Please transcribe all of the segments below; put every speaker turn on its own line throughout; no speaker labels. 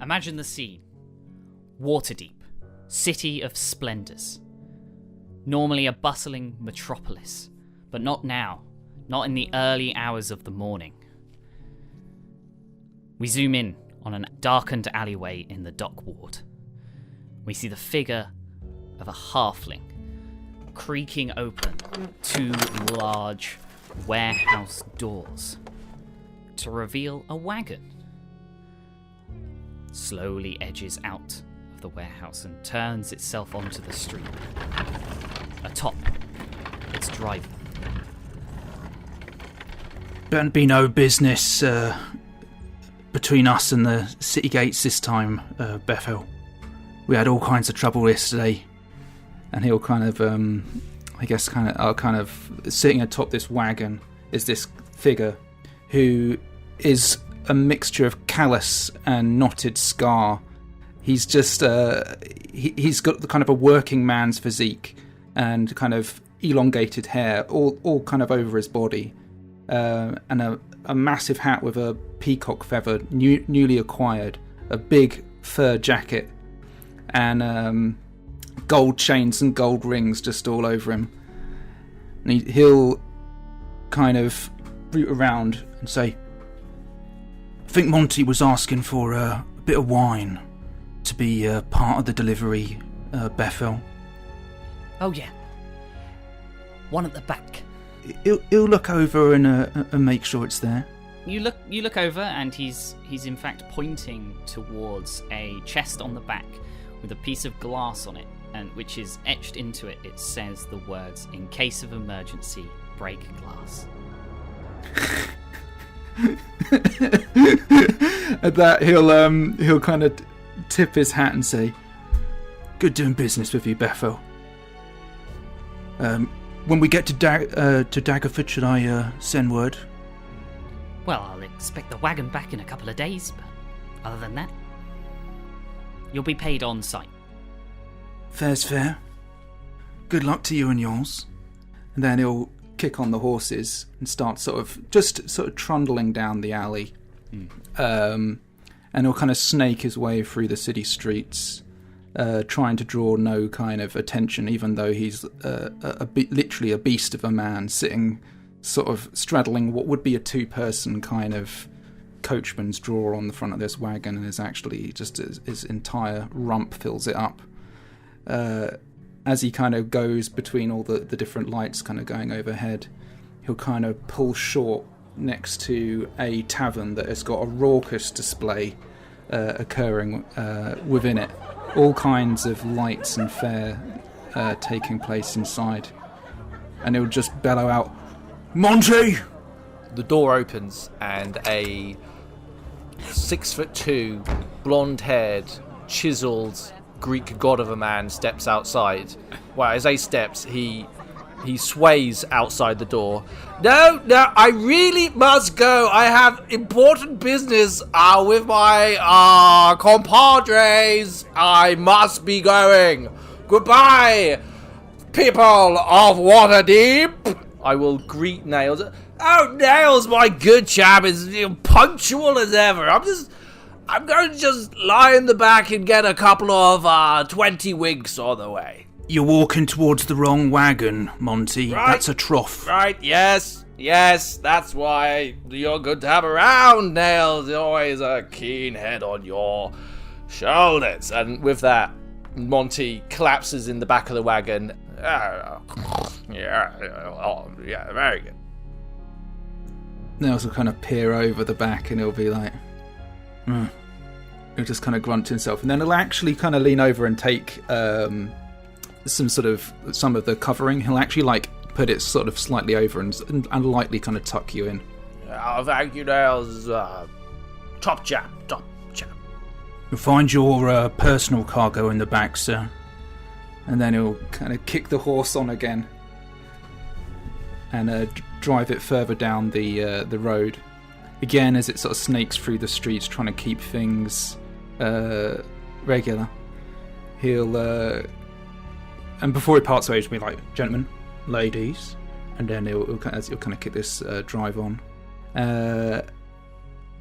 Imagine the scene. Waterdeep, city of splendours. Normally a bustling metropolis, but not now, not in the early hours of the morning. We zoom in on a darkened alleyway in the dock ward. We see the figure of a halfling creaking open two large warehouse doors to reveal a wagon. Slowly edges out of the warehouse and turns itself onto the street. Atop its driver.
Don't be no business between us and the city gates this time, Bethel. We had all kinds of trouble yesterday. And he'll kind of, sitting atop this wagon is this figure who is a mixture of callous and knotted scar. He's just, he's got the kind of a working man's physique and kind of elongated hair all kind of over his body. And a massive hat with a peacock feather, newly acquired, a big fur jacket, and gold chains and gold rings just all over him. And he'll kind of root around and say, I think Monty was asking for a bit of wine to be part of the delivery, Bethel.
Oh yeah. One at the back.
He'll look over and make sure it's there.
You look over, and he's in fact pointing towards a chest on the back with a piece of glass on it, and which is etched into it. It says the words, "In case of emergency, break glass."
At that, he'll kind of tip his hat and say, "Good doing business with you, Bethel. When we get to Daggerford, should I send word?"
Well, I'll expect the wagon back in a couple of days, but other than that, you'll be paid on site.
Fair's fair. Good luck to you and yours. And then he'll kick on the horses and start sort of trundling down the alley. And he'll kind of snake his way through the city streets, trying to draw no kind of attention, even though he's literally a beast of a man, sitting sort of straddling what would be a two-person kind of coachman's drawer on the front of this wagon, and is actually just his entire rump fills it up. As he kind of goes between all the different lights kind of going overhead, he'll kind of pull short next to a tavern that has got a raucous display occurring within it. All kinds of lights and fare taking place inside. And he'll just bellow out, "Monty!"
The door opens and a 6'2", blonde-haired, chiseled Greek god of a man steps outside. Well, as he steps, he sways outside the door. No, I really must go. I have important business with my compadres. I must be going. Goodbye, people of Waterdeep. I will greet Nails. Oh, Nails, my good chap, is punctual as ever. I'm going to just lie in the back and get a couple of 20 winks on the way.
You're walking towards the wrong wagon, Monty.
Right.
That's a trough.
Right, yes, that's why you're good to have around, Nails. There's always a keen head on your shoulders. And with that, Monty collapses in the back of the wagon. Yeah, very good.
Nails will kind of peer over the back and he'll be like, He'll just kind of grunt to himself, and then he'll actually kind of lean over and take some of the covering. He'll actually like put it sort of slightly over and lightly kind of tuck you in.
Thank you, Nails. Top chap.
You'll find your personal cargo in the back, sir. And then he'll kind of kick the horse on again and drive it further down the road. Again, as it sort of snakes through the streets, trying to keep things regular. He'll and before he parts ways, he'll be like, "Gentlemen, ladies," and then he'll kind of kick this drive on.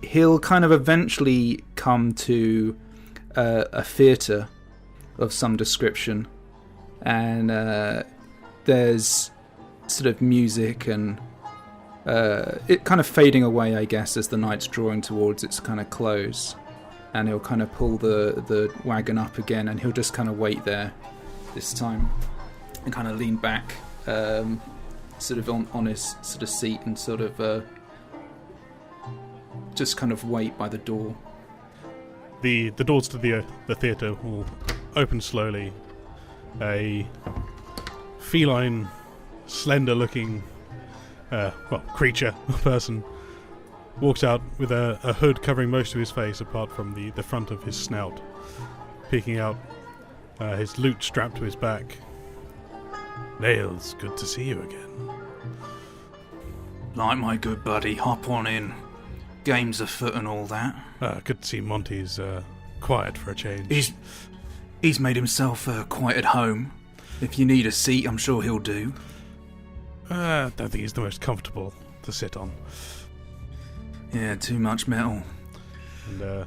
He'll kind of eventually come to a theatre of some description, and there's sort of music and it kind of fading away, I guess, as the night's drawing towards its kind of close. And he'll kind of pull the wagon up again, and he'll just kind of wait there this time and kind of lean back sort of on his sort of seat and sort of just kind of wait by the door.
The doors to the theatre will open slowly. A feline, slender-looking creature, person, walks out with a hood covering most of his face apart from the front of his snout, peeking out, his loot strapped to his back. Nails, good to see you again.
Like my good buddy, hop on in. Games afoot and all that.
Good to see Monty's quiet for a change.
He's made himself quite at home. If you need a seat, I'm sure he'll do.
I don't think he's the most comfortable to sit on.
Yeah, too much metal.
And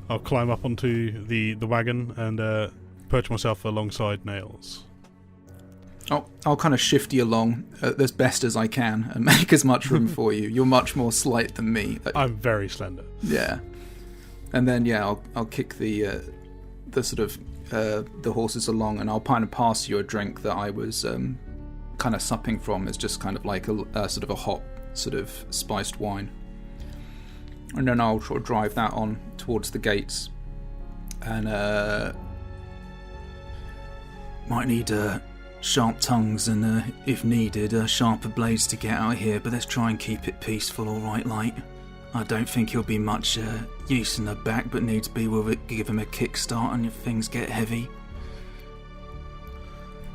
I'll climb up onto the wagon and perch myself alongside Nails.
I'll kind of shift you along as best as I can and make as much room for you. You're much more slight than me.
I'm very slender.
Yeah. And then, I'll kick the sort of the horses along, and I'll kind of pass you a drink that I was kind of supping from. It's just kind of like a sort of a hot, sort of spiced wine. And then I'll sort of drive that on towards the gates. And might need sharp tongues and, if needed, sharper blades to get out here, but let's try and keep it peaceful, alright, light. I don't think he'll be much use in the back, but needs be will give him a kickstart and if things get heavy.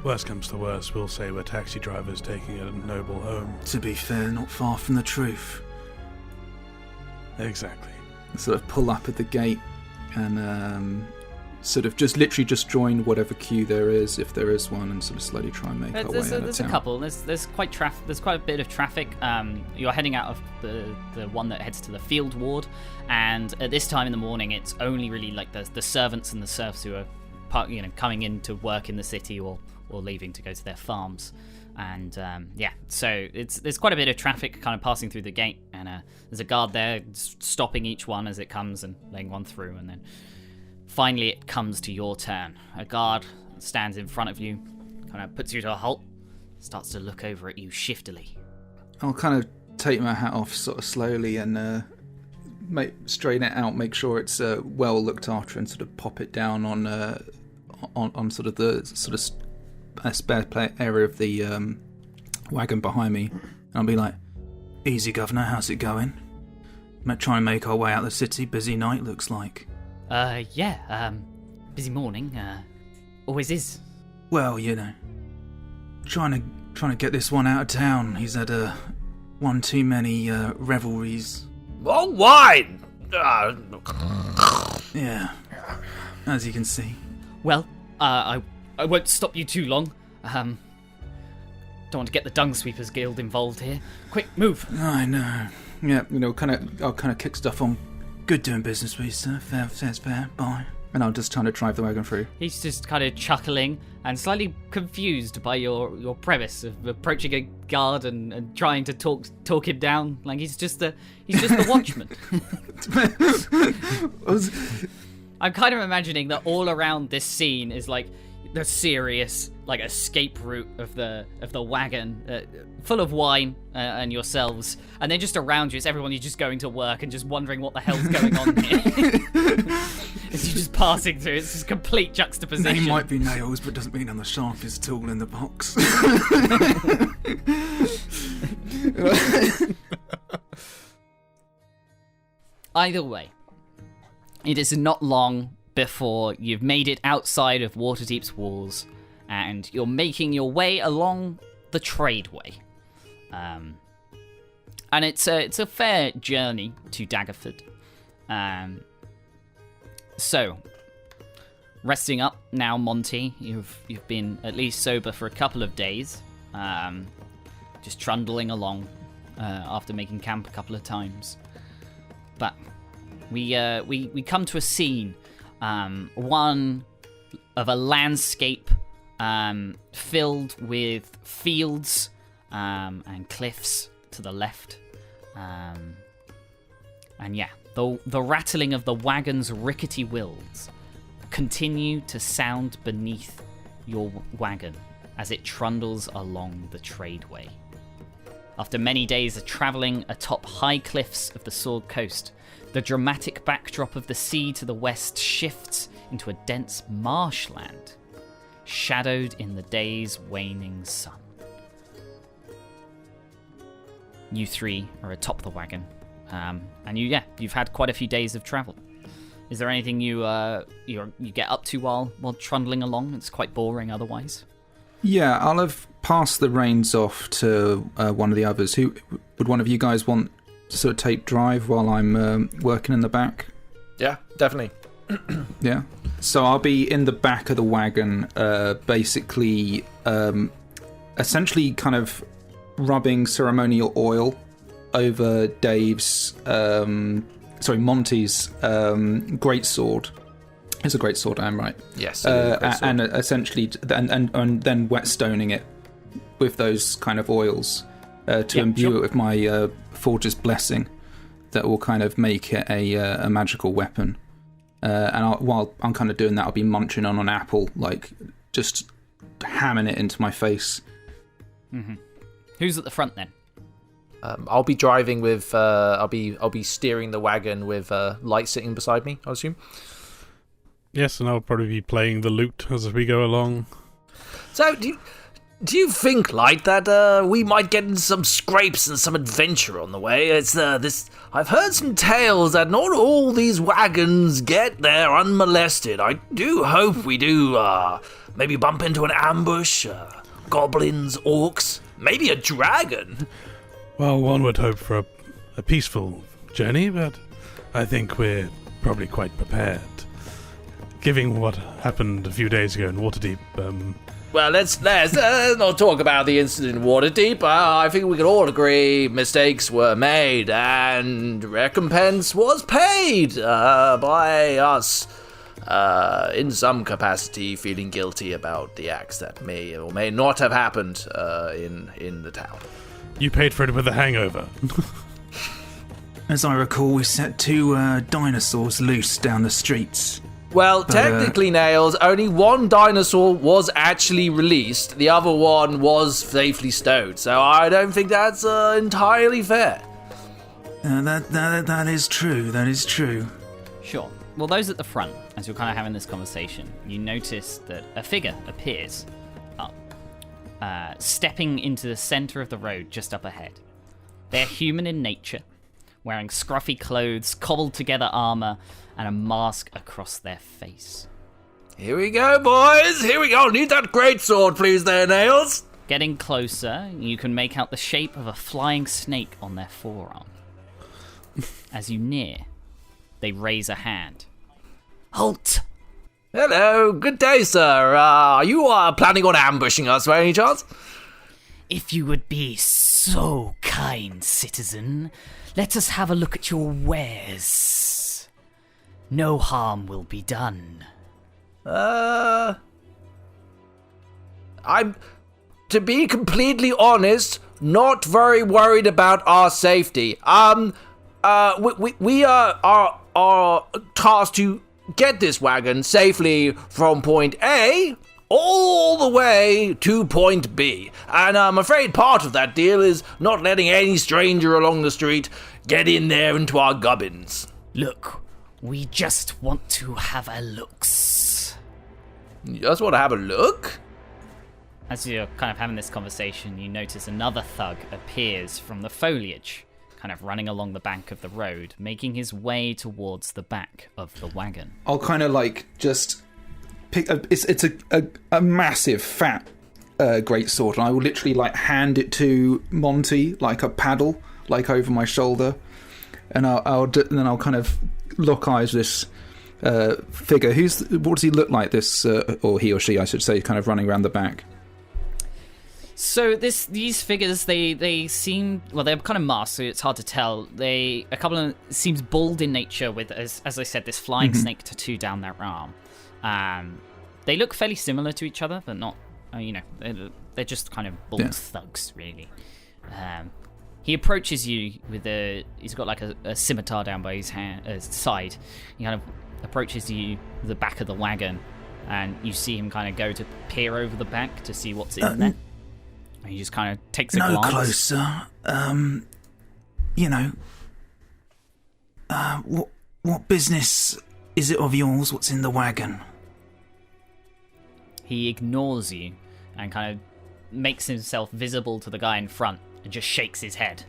Worst comes to worst, we'll say we're taxi drivers taking a noble home.
To be fair, not far from the truth.
Exactly.
Sort of pull up at the gate and sort of literally just join whatever queue there is, if there is one, and sort of slowly try and make our way out of town.
There's a couple. There's quite a bit of traffic. You're heading out of the one that heads to the field ward, and at this time in the morning, it's only really like the servants and the serfs who are coming in to work in the city or leaving to go to their farms. And so there's quite a bit of traffic kind of passing through the gate, and there's a guard there stopping each one as it comes and letting one through, and then finally it comes to your turn. A guard stands in front of you, kind of puts you to a halt, starts to look over at you shiftily.
I'll kind of take my hat off sort of slowly and straighten it out, make sure it's well looked after, and sort of pop it down on sort of the sort of spare area of the wagon behind me. And I'll be like, easy, governor, how's it going? Might try and make our way out of the city. Busy night, looks like.
Busy morning, always is.
Well, trying to get this one out of town. He's had one too many revelries.
More wine!
Yeah, as you can see.
Well, I won't stop you too long. Don't want to get the Dung Sweepers Guild involved here. Quick, move!
I know. Yeah, I'll kind of kick stuff on. Good doing business with you, sir. Fair. Bye. And I'll just try to drive the wagon through.
He's just kind of chuckling and slightly confused by your premise of approaching a guard and trying to talk him down. Like he's just the watchman. I'm kind of imagining that all around this scene is like the serious escape route of the wagon, full of wine and yourselves, and then just around you it's everyone who's just going to work and just wondering what the hell's going on here. As you're just passing through, it's just complete juxtaposition.
Name might be Nails, but doesn't mean I'm the sharpest tool in the box.
Either way, it is not long before you've made it outside of Waterdeep's walls, and you're making your way along the tradeway. And it's a fair journey to Daggerford. So, resting up now, Monty. You've been at least sober for a couple of days, just trundling along after making camp a couple of times. But we come to a scene One of a landscape filled with fields and cliffs to the left. And yeah, the rattling of the wagon's rickety wheels continue to sound beneath your wagon as it trundles along the tradeway. After many days of travelling atop high cliffs of the Sword Coast, the dramatic backdrop of the sea to the west shifts into a dense marshland, shadowed in the day's waning sun. You three are atop the wagon, and you've had quite a few days of travel. Is there anything you get up to while trundling along? It's quite boring otherwise.
Yeah, I'll have passed the reins off to one of the others. Who would one of you guys want to sort of take drive while I'm working in the back?
Yeah, definitely.
Yeah. So I'll be in the back of the wagon, basically, essentially kind of rubbing ceremonial oil over Monty's greatsword. It's a greatsword, I am right.
Yes.
And essentially, and then whetstoning it with those kind of oils to imbue it with my Forger's Blessing, that will kind of make it a magical weapon. And while I'm kind of doing that, I'll be munching on an apple, like just hammering it into my face.
Mm-hmm. Who's at the front then?
I'll be driving with. I'll be steering the wagon with Light sitting beside me, I assume.
Yes, and I'll probably be playing the lute as we go along.
So, do you think, Light, that we might get into some scrapes and some adventure on the way? It's this. I've heard some tales that not all these wagons get there unmolested. I do hope we do. Maybe bump into an ambush, goblins, orcs, maybe a dragon.
Well, one would hope for a peaceful journey, but I think we're probably quite prepared. Given what happened a few days ago in Waterdeep,
Well, let's not talk about the incident in Waterdeep. I think we can all agree mistakes were made and recompense was paid by us in some capacity, feeling guilty about the acts that may or may not have happened in the town.
You paid for it with a hangover.
As I recall, we set 2 dinosaurs loose down the streets.
Well, technically, Nails, only one dinosaur was actually released. The other one was safely stowed. So I don't think that's entirely fair.
That is true. That is true.
Sure. Well, those at the front, as you're kind of having this conversation, you notice that a figure appears up, stepping into the center of the road just up ahead. They're human in nature, wearing scruffy clothes, cobbled together armor, and a mask across their face.
Here we go, boys. Here we go. Need that greatsword, please, there, Nails.
Getting closer, you can make out the shape of a flying snake on their forearm. As you near, they raise a hand. Halt!
Hello. Good day, sir. Are you planning on ambushing us by any chance?
If you would be so kind, citizen, let us have a look at your wares. No harm will be done.
I'm, to be completely honest, not very worried about our safety. We are tasked to get this wagon safely from point A all the way to point B. And I'm afraid part of that deal is not letting any stranger along the street get in there into our gubbins.
Look, we just want to have a looks.
You just want to have a look?
As you're kind of having this conversation, you notice another thug appears from the foliage, kind of running along the bank of the road, making his way towards the back of the wagon.
I'll kind of like just pick it's a massive fat greatsword, and I will literally like hand it to Monty like a paddle, like over my shoulder, and then I'll kind of lock eyes with this figure. What does he look like? This or he or she, I should say, kind of running around the back.
So these figures, they seem, well, they're kind of masked, so it's hard to tell. A couple of them seems bald in nature with, as I said, this flying snake tattoo down their arm. They look fairly similar to each other, but not, they're just kind of bald thugs, really. He approaches you with he's got like a scimitar down by his side. He kind of approaches you with the back of the wagon, and you see him kind of go to peer over the back to see what's in there. And he just kind of takes a glance.
No closer. What business is it of yours? What's in the wagon?
He ignores you and kind of makes himself visible to the guy in front and just shakes his head.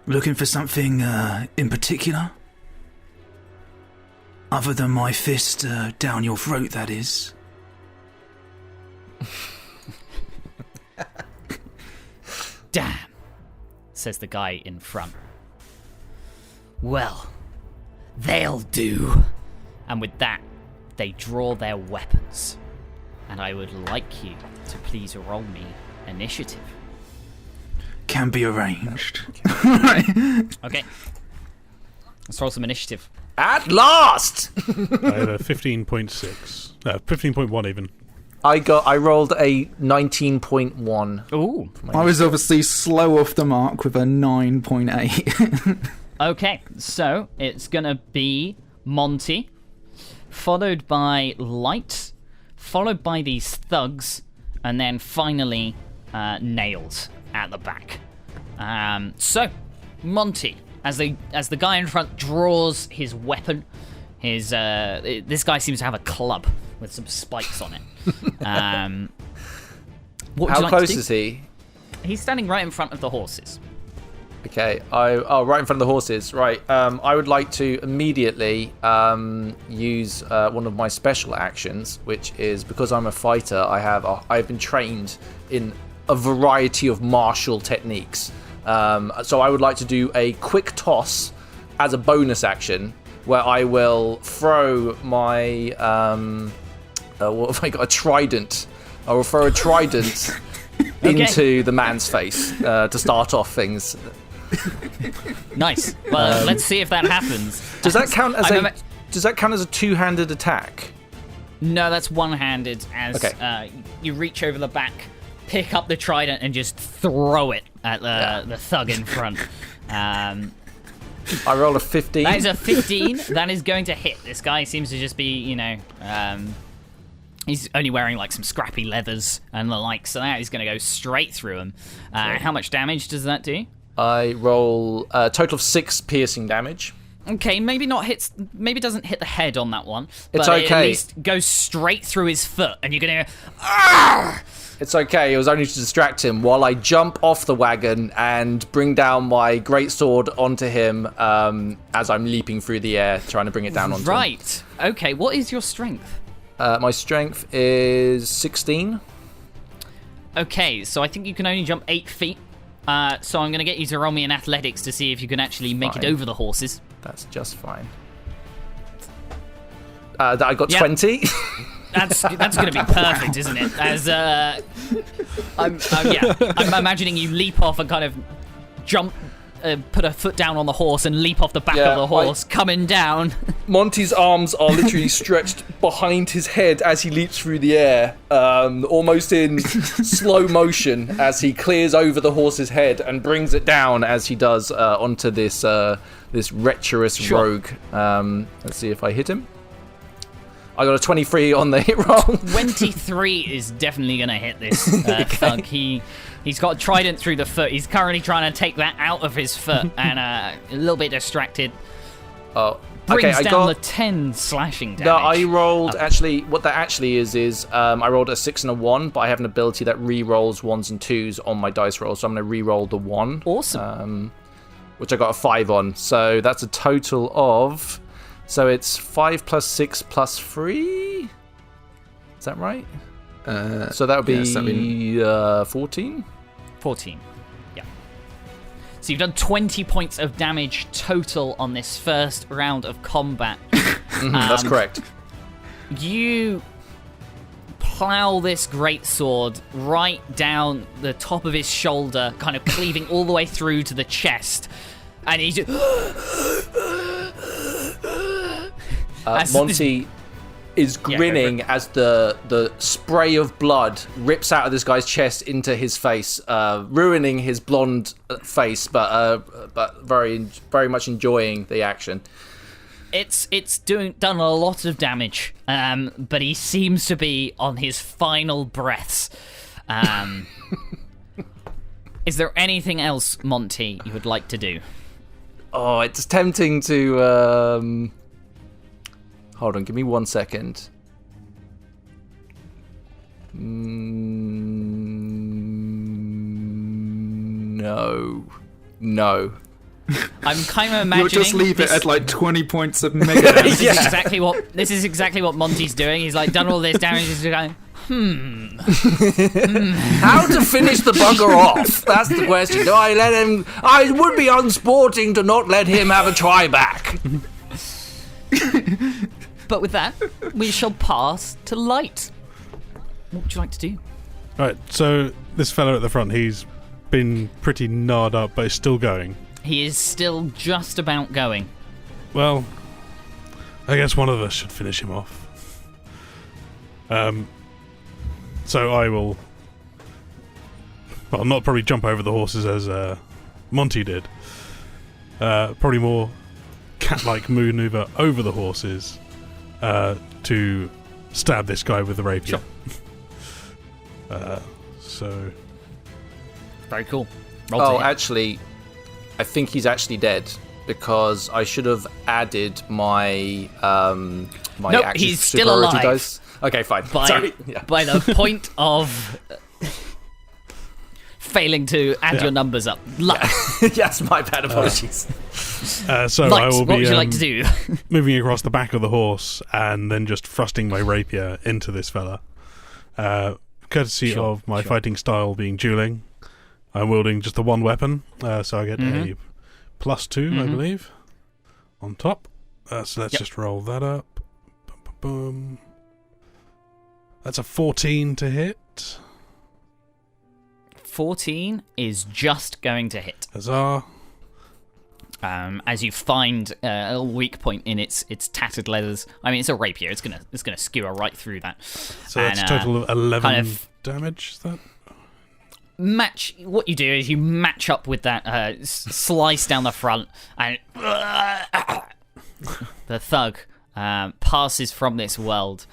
Looking for something in particular? Other than my fist down your throat, that is.
Damn, says the guy in front. Well, they'll do. And with that, they draw their weapons. And I would like you to please roll me initiative.
Can be arranged.
Okay. Let's roll some initiative.
At last!
I have a 15.6. 15.1 even.
I rolled a 19.1.
Ooh.
I was obviously slow off the mark with a 9.8.
Okay, so it's gonna be Monty, followed by Light, followed by these thugs, and then finally Nails at the back. So, Monty, as the guy in front draws his weapon, this guy seems to have a club with some spikes on it. What would
How
you like
close
to do?
is he?
He's standing right in front of the horses.
Okay, right in front of the horses. Right, I would like to immediately use one of my special actions, which is because I'm a fighter. I've been trained in a variety of martial techniques. So I would like to do a quick toss as a bonus action, where I will throw my what have I got? A trident. I will throw a trident into the man's face to start off things.
Nice. Well, let's see if that happens.
Does that count as a two-handed attack?
No, that's one-handed. As
Okay.
You reach over the back, pick up the trident, and just throw it at the thug in front.
I roll a 15.
That is a 15. That is going to hit. This guy seems to just be, he's only wearing like some scrappy leathers and the like, so that is going to go straight through him. How much damage does that do?
I roll a total of 6 piercing damage.
Okay, maybe doesn't hit the head on that one.
It's
but it
okay.
at least goes straight through his foot, and you're going to hear, "Argh!"
It's okay, it was only to distract him while I jump off the wagon and bring down my greatsword onto him as I'm leaping through the air, trying to bring it down onto him.
Right. Okay, what is your strength?
My strength is 16.
Okay, so I think you can only jump 8 feet. So I'm going to get you to roll me in athletics to see if you can actually make it over the horses.
That's just fine. I got 20.
That's going to be perfect, isn't it? As I'm imagining you leap off and kind of jump, put a foot down on the horse and leap off the back of the horse, coming down.
Monty's arms are literally stretched behind his head as he leaps through the air, almost in slow motion as he clears over the horse's head and brings it down as he does onto this treacherous rogue. Let's see if I hit him. I got a 23 on the hit roll.
23 is definitely going to hit this thug. He's got a trident through the foot. He's currently trying to take that out of his foot and a little bit distracted.
Oh,
Brings
okay,
down the 10 slashing damage.
No, I rolled, actually, what that actually is I rolled a 6 and a 1, but I have an ability that re-rolls 1s and 2s on my dice roll, so I'm going to re-roll the 1.
Awesome.
Which I got a 5 on, so that's a total of... So it's 5 plus 6 plus 3? Is that right? So that would be 14?
14. Yeah. So you've done 20 points of damage total on this first round of combat.
That's correct.
You plow this great sword right down the top of his shoulder, kind of cleaving all the way through to the chest. And he's just...
Monty is grinning as the spray of blood rips out of this guy's chest into his face, ruining his blonde face, but very much enjoying the action.
It's done a lot of damage, but he seems to be on his final breaths. Is there anything else, Monty, you would like to do?
Oh, it's tempting to... Hold on, give me 1 second. No.
I'm kind of imagining...
You'll just leave it at like 20 points of mega damage.
This is exactly what Monty's doing. He's like done all this damage. He's going,
How to finish the bugger off? That's the question. Do I let him... I would be unsporting to not let him have a try back.
But with that, we shall pass to Light. What would you like to do?
Right, so this fellow at the front, he's been pretty gnarred up, but he's still going.
He is still just about going.
Well, I guess one of us should finish him off. So I will... Well, not probably jump over the horses as Monty did. Probably more cat-like maneuver over the horses to stab this guy with the rapier.
Sure.
So...
Very cool. Roll to hit.
Actually, I think he's actually dead because I should have added my
Nope,
action
he's still
superiority
alive.
dice. Okay, fine. Sorry. Yeah.
By the point of failing to add your numbers up.
Yes, my bad. Apologies.
So
Light,
I will
what
be
would you like to do?
moving across the back of the horse and then just thrusting my rapier into this fella. Courtesy of my fighting style being dueling, I'm wielding just the one weapon, so I get a +2, I believe, on top. So let's just roll that up. Boom, boom, boom. That's a 14 to hit.
14 is just going to hit.
Huzzah.
As you find a little weak point in its tattered leathers. I mean, it's a rapier. It's gonna skewer right through that.
So that's a total of 11 damage, is that?
What you do is you match up with that slice down the front, and the thug passes from this world.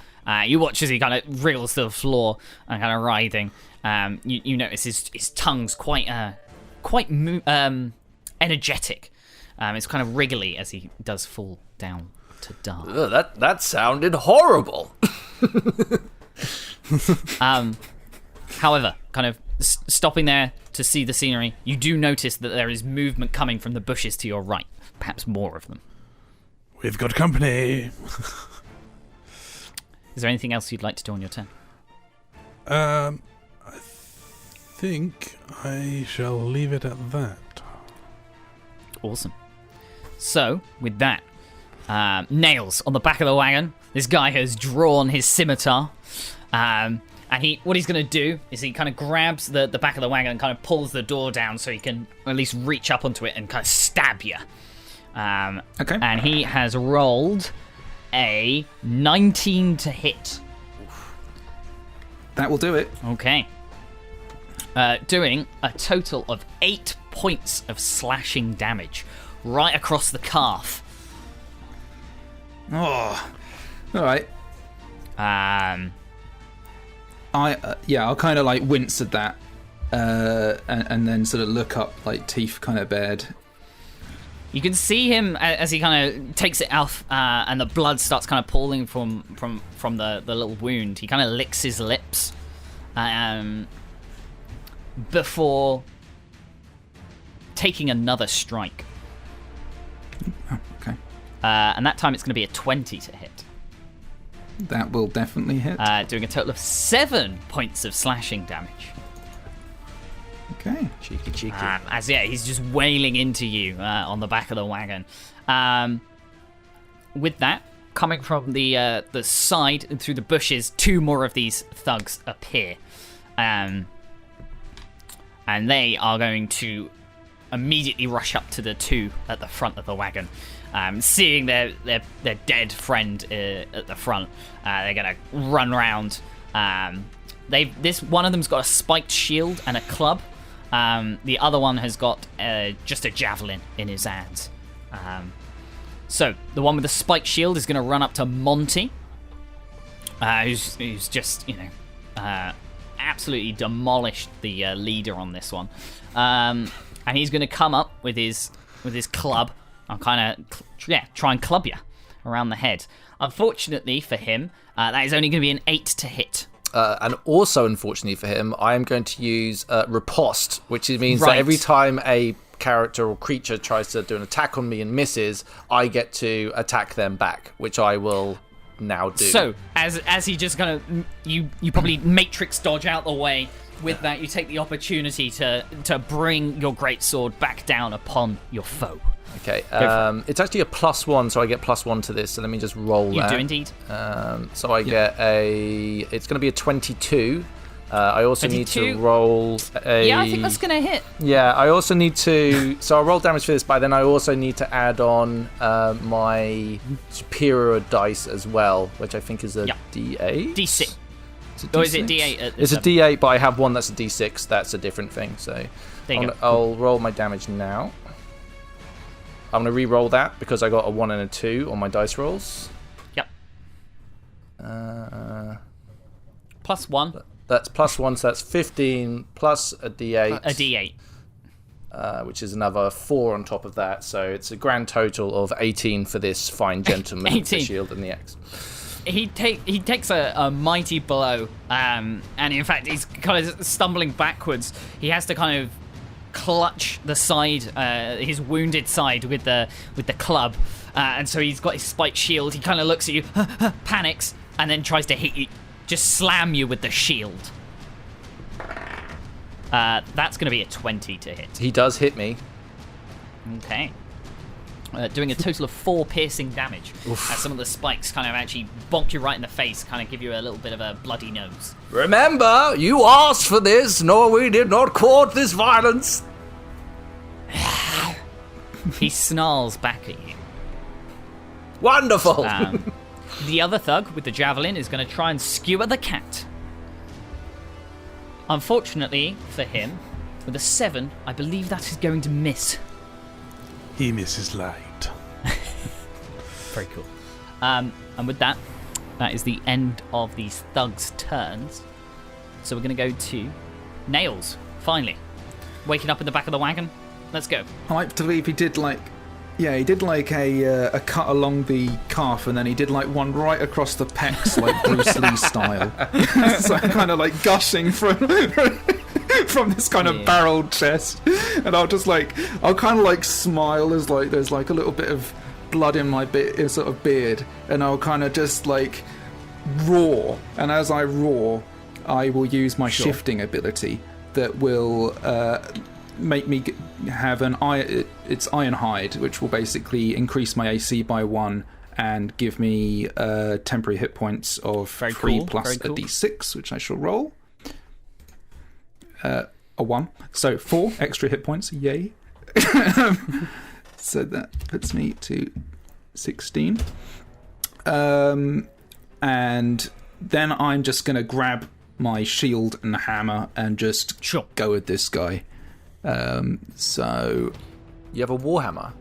You watch as he kind of wriggles to the floor and kind of writhing. You notice his tongue's quite energetic. It's kind of wriggly as he does fall down to die.
Ugh, that sounded horrible.
However, kind of stopping there to see the scenery, you do notice that there is movement coming from the bushes to your right. Perhaps more of them.
We've got company.
Is there anything else you'd like to do on your turn?
I think I shall leave it at that.
Awesome. So, with that, nails on the back of the wagon. This guy has drawn his scimitar. And what he's going to do is he kind of grabs the back of the wagon and kind of pulls the door down so he can at least reach up onto it and kind of stab you.
Okay.
And he has rolled a 19 to hit.
That will do it.
Okay. Doing a total of 8 points of slashing damage right across the calf.
Oh. All right. I'll kind of like wince at that, and then sort of look up, like teeth kind of bared.
You can see him as he kind of takes it off, and the blood starts kind of pooling from the little wound. He kind of licks his lips, before taking another strike.
Oh, okay.
And that time it's going to be a 20 to hit.
That will definitely hit.
Doing a total of 7 points of slashing damage.
Okay.
Cheeky.
He's just wailing into you on the back of the wagon. With that, coming from the side and through the bushes, 2 more of these thugs appear. And they are going to immediately rush up to the 2 at the front of the wagon. Seeing their dead friend at the front, they're going to run round. One of them's got a spiked shield and a club. The other one has got just a javelin in his hands. So the one with the spiked shield is going to run up to Monty, who's just absolutely demolished the leader on this one, and he's going to come up with his club and kind of try and club you around the head. Unfortunately for him, that is only going to be an 8 to hit.
And also, unfortunately for him, I am going to use riposte, which means that every time a character or creature tries to do an attack on me and misses, I get to attack them back, which I will now do.
So, as he just kind of... You probably matrix dodge out the way. With that, you take the opportunity to bring your greatsword back down upon your foe.
Okay, it's actually a +1, so I get +1 to this, so let me just roll that.
You do indeed.
So I get it's going to be a 22. I also 22. Need to roll a...
Yeah, I think that's going to hit.
Yeah, I also need to... So I'll roll damage for this, but then I also need to add on my superior dice as well, which I think is a D8?
D6. Or is it D8?
It's a D8, but I have one that's a D6. That's a different thing, so... I'll roll my damage now. I'm going to re-roll that because I got a 1 and a 2 on my dice rolls.
Yep.
+1. That's +1, so that's 15 plus a D8.
A D8.
Which is another 4 on top of that. So it's a grand total of 18 for this fine gentleman with the shield and the axe.
He takes a mighty blow, and in fact he's kind of stumbling backwards. He has to kind of clutch the side, his wounded side with the club, and so he's got his spiked shield. He kind of looks at you, panics, and then tries to hit you, just slam you with the shield. That's going to be a 20 to hit.
He does hit me.
Okay. Doing a total of 4 piercing damage. As some of the spikes kind of actually bonk you right in the face, kind of give you a little bit of a bloody nose.
Remember, you asked for this, nor we did not court this violence.
He snarls back at you.
Wonderful.
The other thug with the javelin is going to try and skewer the cat. Unfortunately for him, with a 7, I believe that is going to miss.
He misses light.
Very cool. And with that, that is the end of these thugs' turns. So we're going to go to Nails, finally. Waking up in the back of the wagon. Let's go.
I like to believe he did a cut along the calf, and then he did like one right across the pecs, like Bruce Lee style. So kind of like gushing from this kind of barreled chest, and I'll kind of like smile as like there's like a little bit of blood in my sort of beard, and I'll kind of just like roar, and as I roar, I will use my shifting ability that will make me have it's Ironhide, which will basically increase my AC by 1 and give me temporary hit points of 3 plus a D6, which I shall roll. A 1, so 4 extra hit points. Yay! So that puts me to 16. And then I'm just going to grab my shield and hammer and just go with this guy. So
you have a warhammer.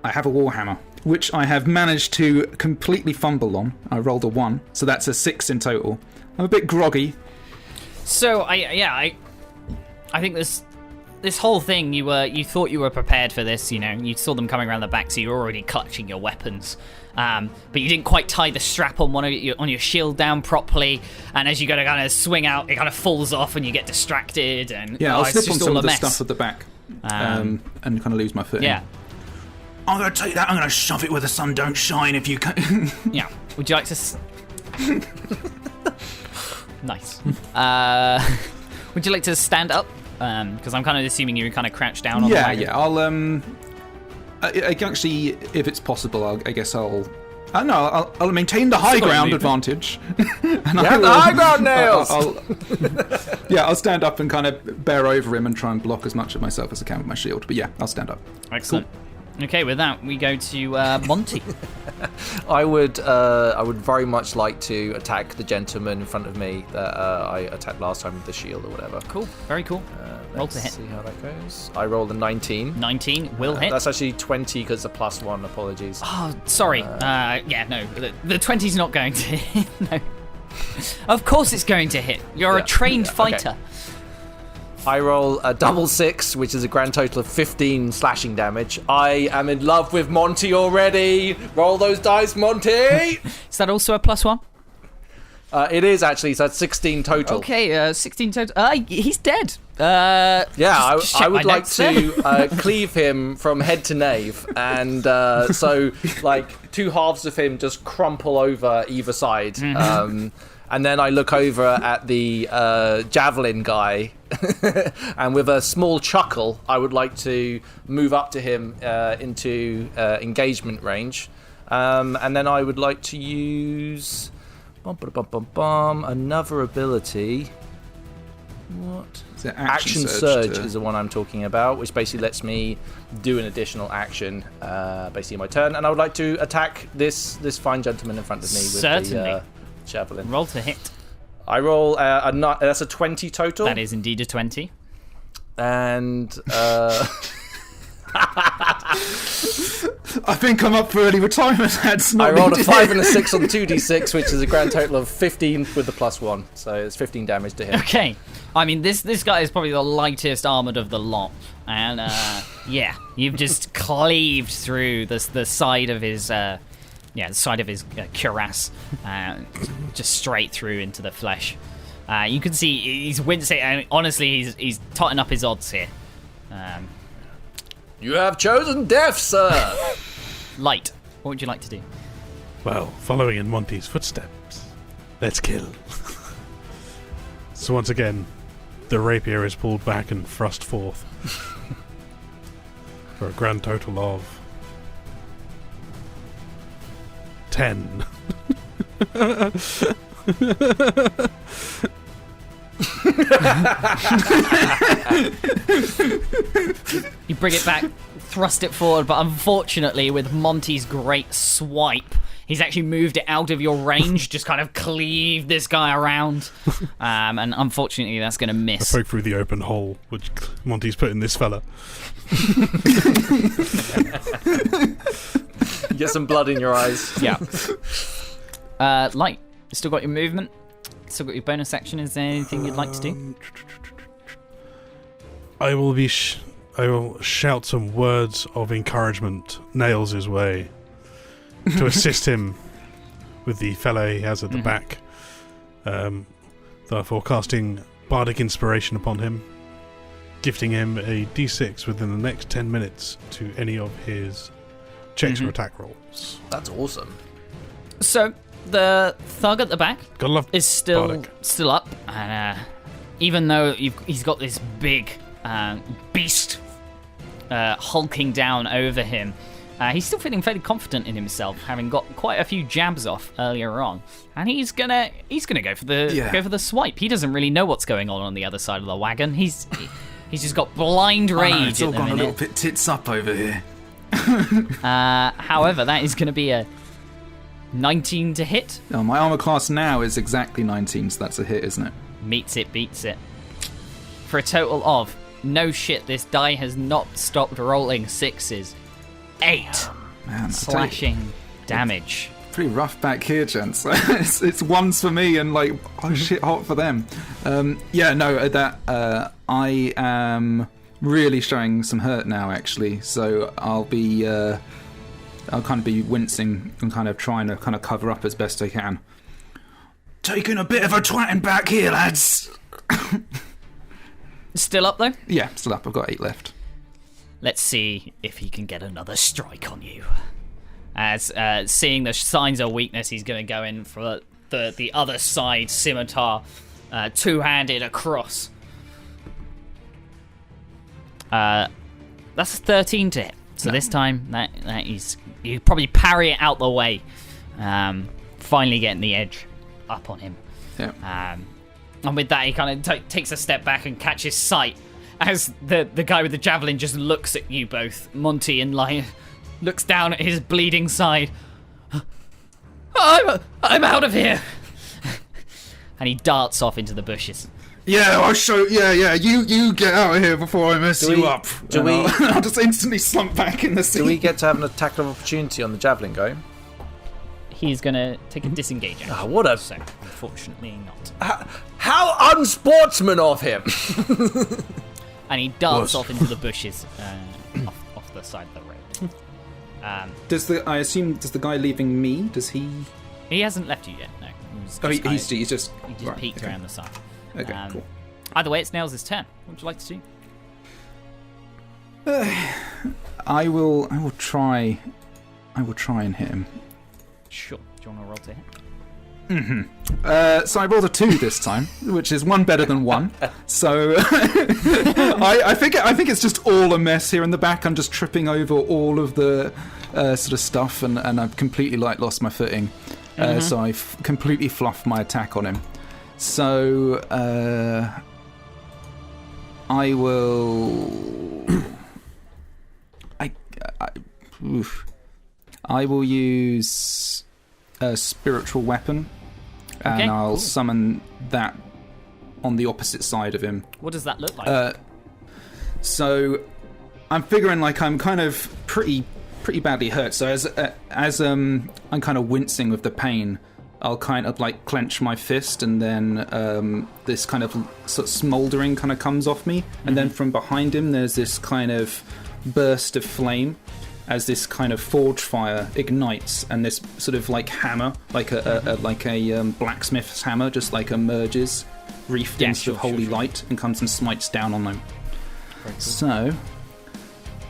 I have a warhammer, which I have managed to completely fumble on. I rolled a 1, so that's a 6 in total. I'm a bit groggy.
So I think this whole thing, you thought you were prepared for this. You know, you saw them coming around the back, so you're already clutching your weapons. But you didn't quite tie the strap on your shield down properly, and as you go to kind of swing out, it kind of falls off, and you get distracted. And
I'll slip on some of the stuff at the back, and kind of lose my footing.
Yeah.
I'm going to take that. I'm going to shove it where the sun don't shine. If you can.
Yeah. Would you like to? Nice. Would you like to stand up? Because I'm kind of assuming you kind of crouched down on the wagon.
Yeah. I'll I actually, if it's possible, I guess I'll No, I'll maintain the high ground
movement.
advantage.
You have the high ground, Nails!
I'll stand up and kind of bear over him and try and block as much of myself as I can with my shield. But yeah, I'll stand up.
Excellent. Okay, with that, we go to Monty.
I would very much like to attack the gentleman in front of me that I attacked last time with the shield or whatever.
Cool, very cool. Roll to hit.
Let's see how that goes. I rolled a 19.
19 will hit.
That's actually 20 because it's a +1. Apologies.
Oh, sorry. Yeah, no. The 20's not going to hit. No. Of course it's going to hit. You're a trained fighter.
Okay. I roll a double 6, which is a grand total of 15 slashing damage. I am in love with Monty already. Roll those dice, Monty.
Is that also a +1?
It is actually, so that's 16 total.
Okay, 16 total. He's dead.
I would like
notes there.
to cleave him from head to nave, and so like 2 halves of him just crumple over either side. And then I look over at the javelin guy, and with a small chuckle, I would like to move up to him into engagement range. And then I would like to use another ability. What?
Is it
Action Surge is the one I'm talking about, which basically lets me do an additional action basically in my turn. And I would like to attack this fine gentleman in front of me with the javelin.
Roll to hit.
I roll that's a 20 total.
That is indeed a 20.
And
I think I'm up for early retirement.
I rolled a 5 and a 6 on 2d6, which is a grand total of 15 with the +1. So it's 15 damage to him.
Okay. I mean, this guy is probably the lightest armoured of the lot. And, yeah, you've just cleaved through the side of his... the side of his cuirass, just straight through into the flesh. You can see he's wincing, and honestly, he's totting up his odds here.
You have chosen death, sir!
Light, what would you like to do?
Well, following in Monty's footsteps, let's kill. So once again, the rapier is pulled back and thrust forth for a grand total of 10.
You bring it back, thrust it forward, but unfortunately, with Monty's great swipe, he's actually moved it out of your range, just kind of cleaved this guy around, and unfortunately, that's going to miss.
I poke through the open hole which Monty's put in this fella.
You get some blood in your eyes.
Yeah. Light, you still got your movement? Still got your bonus action? Is there anything you'd like to do?
I will shout some words of encouragement Nails' way to assist him with the fellow he has at the back. Therefore, casting Bardic Inspiration upon him, gifting him a d6 within the next 10 minutes to any of his checks or attack rolls.
That's awesome.
So, the thug at the back
Gotta love
is still
Bardic.
up, and even though he's got this big beast hulking down over him, he's still feeling fairly confident in himself, having got quite a few jabs off earlier on, and he's gonna go for the swipe. He doesn't really know what's going on the other side of the wagon. He's just got blind rage.
It's all
at the
gone a
minute.
little bit tits up over here.
However, that is going to be a 19 to hit.
Oh, my armor class now is exactly 19, so that's a hit, isn't it?
Meets it, beats it. For a total of, no shit, this die has not stopped rolling 6s. 8
Man,
slashing damage.
Pretty rough back here, gents. it's ones for me and like shit hot for them. I am really showing some hurt now, actually. So I'll kind of be wincing and kind of trying to kind of cover up as best I can. Taking a bit of a twatting back here, lads.
Still up though?
Yeah, still up. I've got 8 left.
Let's see if he can get another strike on you. As seeing the signs of weakness, he's going to go in for the other side scimitar, two-handed across. That's a 13 to hit. So this time, that is, you probably parry it out the way finally getting the edge up on him.
Yeah.
And with that, he kind of takes a step back and catches sight as the guy with the javelin just looks at you both, Monty and Lion, looks down at his bleeding side. I'm out of here. And he darts off into the bushes.
Yeah, I'll show. Yeah. You get out of here before I mess you up. I'll just instantly slump back in the sea.
Do we get to have an attack of opportunity on the javelin guy?
He's gonna take a disengage action.
Oh, what a...
So, unfortunately not.
How unsportsman of him!
And he darts off into the bushes off the side of the road.
Does the guy leaving me? Does he?
He hasn't left you yet. No.
He's just
He peeked around the side.
Okay, cool.
Either way, it's Nails' turn. What would you like to do?
I will try and hit him.
Sure. Do you want to roll to hit?
So I rolled a 2 this time, which is one better than 1. So I think it's just all a mess here in the back. I'm just tripping over all of the sort of stuff, and I've completely lost my footing. So I completely fluffed my attack on him. So I will. I will use a spiritual weapon, and I'll summon that on the opposite side of him.
What does that look like?
So I'm figuring like I'm kind of pretty badly hurt. So as I'm kind of wincing with the pain, I'll kind of like clench my fist, and then this kind of sort of smouldering kind of comes off me, and then from behind him there's this kind of burst of flame as this kind of forge fire ignites, and this sort of like hammer, like a blacksmith's hammer, just like emerges, wreathed in sort of holy light, and comes and smites down on them. Cool. So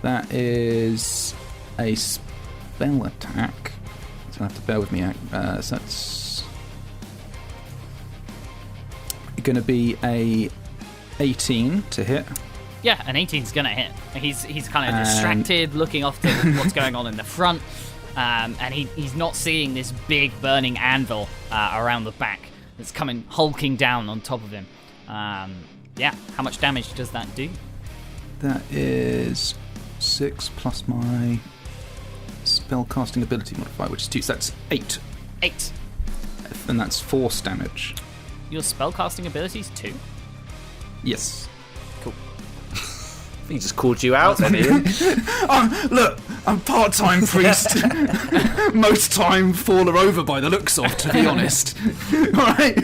that is a spell attack. So I have to bear with me. So that's going to be a 18 to hit.
Yeah, an 18's gonna hit. He's kind of distracted, looking off to what's going on in the front, and he's not seeing this big burning anvil around the back that's coming hulking down on top of him. Yeah, how much damage does that do?
That is 6 plus my spellcasting ability modifier, which is 2. So that's 8.
8.
And that's force damage.
Your spellcasting ability's 2?
Yes.
He just called you out then, Ian.
Look, I'm part-time priest. Most time faller over by the looks of, to be honest. Alright?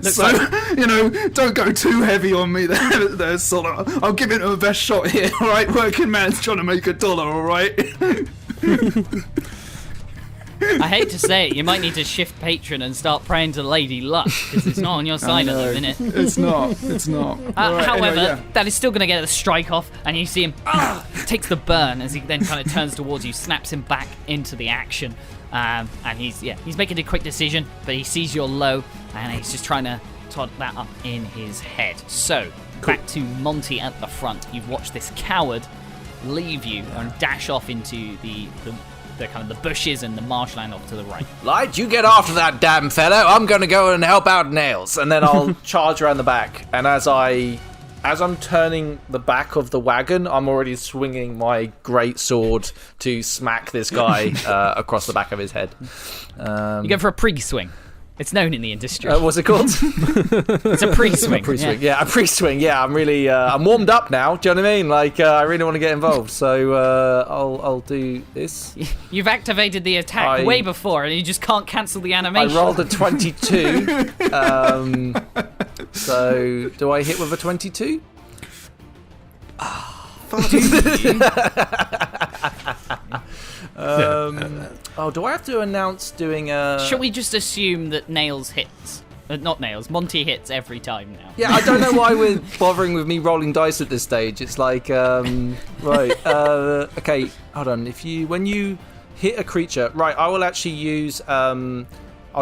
So, don't go too heavy on me there, Solar. I'll give it my best shot here, alright? Working man's trying to make $1, alright?
I hate to say it, you might need to shift patron and start praying to Lady Luck, because it's not on your side at the minute.
It's not. Right,
however, that is still going to get a strike off, and you see him takes the burn as he then kind of turns towards you, snaps him back into the action, and he's making a quick decision, but he sees you're low, and he's just trying to tot that up in his head. So, back to Monty at the front. You've watched this coward leave you and dash off into the kind of the bushes and the marshland off to the right.
Light, you get after that damn fellow. I'm going to go and help out Nails. And then I'll charge around the back. And as I'm turning the back of the wagon, I'm already swinging my great sword to smack this guy across the back of his head.
You go for a pre-swing. It's known in the industry.
What's it called?
It's a pre-swing.
A pre-swing. Yeah, a pre-swing. Yeah, I'm really, I'm warmed up now. Do you know what I mean? Like, I really want to get involved. So I'll do this.
You've activated the attack way before, and you just can't cancel the animation.
I rolled a 22. So do I hit with a 22? Do I have to announce doing a...
Shall we just assume that Nails hits? Not Nails, Monty hits every time now.
Yeah, I don't know why we're bothering with me rolling dice at this stage. It's like, right, okay, hold on. When you hit a creature, right, I will actually use, I'll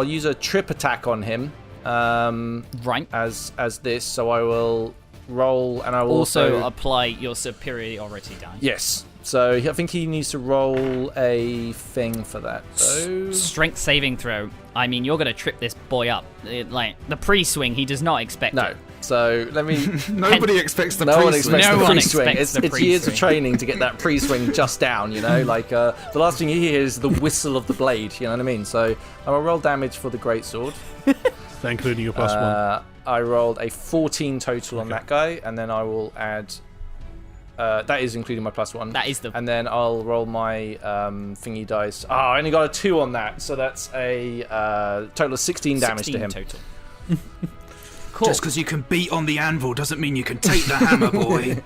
use a trip attack on him.
Right.
As this, so I will roll, and I will
also apply your superiority die.
Yes. So I think he needs to roll a thing for that, though.
Strength saving throw. I mean, you're going to trip this boy up. Like, the pre-swing, he does not expect
No.
it.
So let me...
Nobody expects the
No one
pre-swing.
expects
No
the
one
pre-swing.
expects the
It's years of
pre-swing.
training to get that pre-swing just down, you know? Like, the last thing you hear is the whistle of the blade, you know what I mean? So I will roll damage for the greatsword.
Is that including your +1?
I rolled a 14 total on that guy, and then I will add... that is including my +1.
That is the...
And then I'll roll my thingy dice. Oh, I only got a 2 on that, so that's a total of 16 damage to him.
Total. Cool.
Just because you can beat on the anvil doesn't mean you can take the hammer, boy.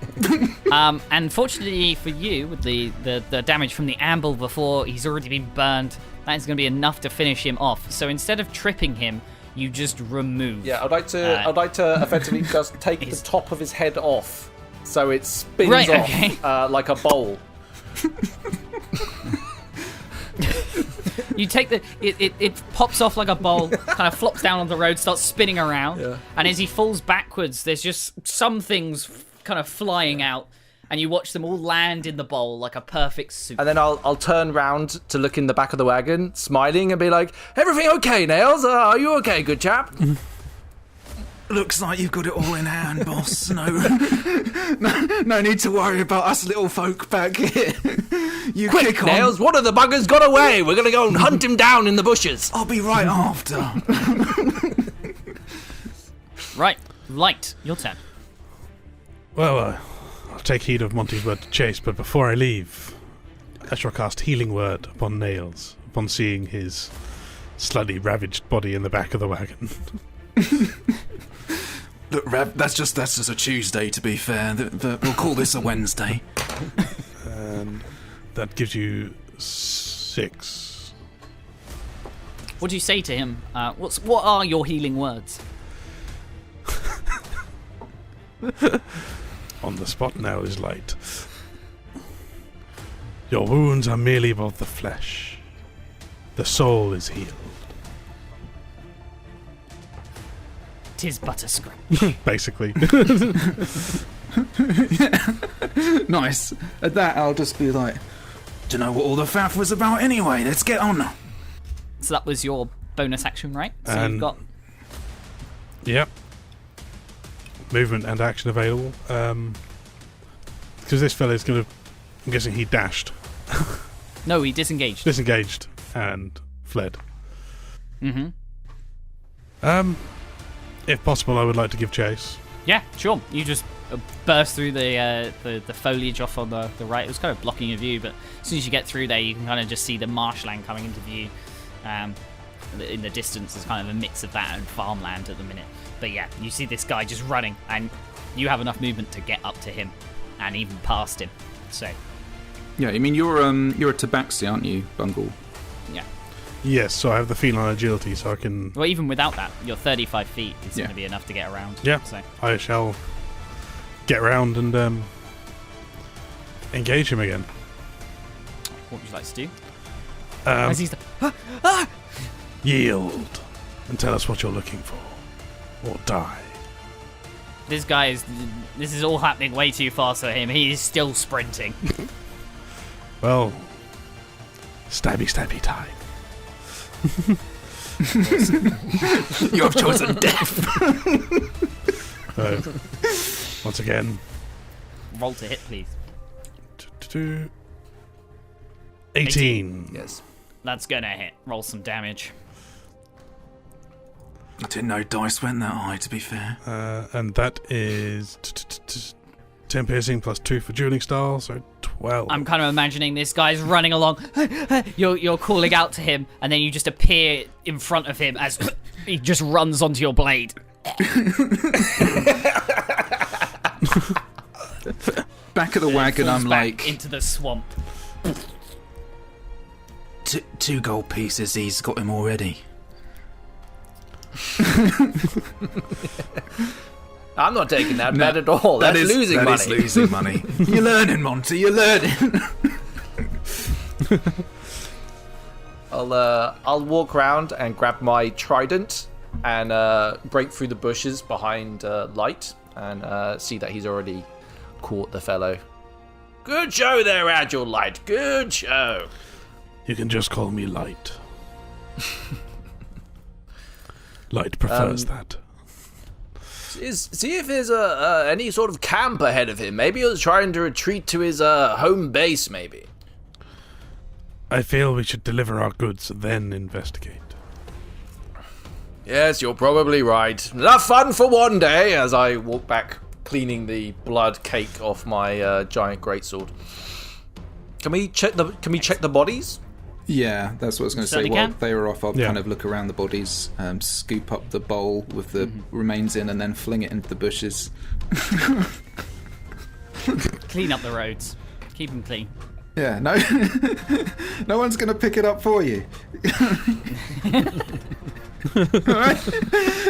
And fortunately for you, with the damage from the anvil before he's already been burned, that is going to be enough to finish him off. So instead of tripping him, you just remove.
Yeah, I'd like to effectively just take the top of his head off, so it spins
Right,
off
okay.
like a bowl.
You take it pops off like a bowl, kind of flops down on the road, starts spinning around, and as he falls backwards, there's just some things kind of flying out, and you watch them all land in the bowl like a perfect soup.
And then I'll turn round to look in the back of the wagon, smiling, and be like, "Everything okay, Nails? Are you okay, good chap?"
Looks like you've got it all in hand, boss. No need to worry about us little folk back here. You
Quick,
kick on.
Nails! One of the buggers got away. We're gonna go and hunt him down in the bushes.
I'll be right after.
Right, Light, your turn.
Well, I'll take heed of Monty's word to chase, but before I leave, I shall cast Healing Word upon Nails, upon seeing his slutty, ravaged body in the back of the wagon.
Look, that's just a Tuesday, to be fair. We'll call this a Wednesday.
And that gives you 6.
What do you say to him? What are your healing words?
On the spot now is Light. Your wounds are merely of the flesh. The soul is healed.
'Tis but a scratch.
Basically.
Nice. At that, I'll just be like, do you know what all the faff was about anyway? Let's get on.
So that was your bonus action, right? So you've got...
Yep. Movement and action available. Because this fella's going to... I'm guessing he dashed.
No, he disengaged.
Disengaged and fled.
Mm-hmm.
If possible, I would like to give chase.
Yeah, sure. You just burst through the foliage off on the right. It was kind of blocking your view, but as soon as you get through there, you can kind of just see the marshland coming into view. In the distance, there's kind of a mix of that and farmland at the minute. But yeah, you see this guy just running, and you have enough movement to get up to him and even past him. So
Yeah, I mean, you're a tabaxi, aren't you, Bungle?
yeah.
Yes, so I have the feline agility, so I can...
Well, even without that, your 35 feet is
Yeah.
going to be enough to get around.
Yeah,
So
I shall get around and engage him again.
what would you like to do?
Um,
As he's
yield and tell us what you're looking for, or die.
This guy is... This is all happening way too fast for him. He is still sprinting.
Well, stabby, stabby time.
You have chosen death.
So, once again,
Roll to hit, please.
18.
Yes.
That's going to hit. Roll some damage.
I didn't know dice went that high, to be fair.
And that is 10 piercing plus 2 for dueling style, so 12.
I'm kind of imagining this guy's running along. You're calling out to him, and then you just appear in front of him as he just runs onto your blade.
Back of the wagon,
Falls
I'm
back
like,
into the swamp.
2 gold pieces, he's got him already.
I'm not taking that bet at all. That's losing money.
That is losing money. You're learning, Monty, you're learning.
I'll walk around and grab my trident and break through the bushes behind Light and see that he's already caught the fellow. Good show there, Agile Light. Good show.
You can just call me Light. Light prefers that.
See if there's any sort of camp ahead of him. Maybe he's trying to retreat to his home base, maybe.
I feel we should deliver our goods, then investigate.
Yes, you're probably right. Enough fun for one day, as I walk back, cleaning the blood cake off my giant greatsword. Can we check the bodies?
Yeah, that's what I was going to say.
Certainly
While
can.
they were off, I'll
Yeah.
kind of look around the bodies, scoop up the bowl with the remains in, and then fling it into the bushes.
Clean up the roads. Keep them clean.
Yeah, no, no one's going to pick it up for you. Alright?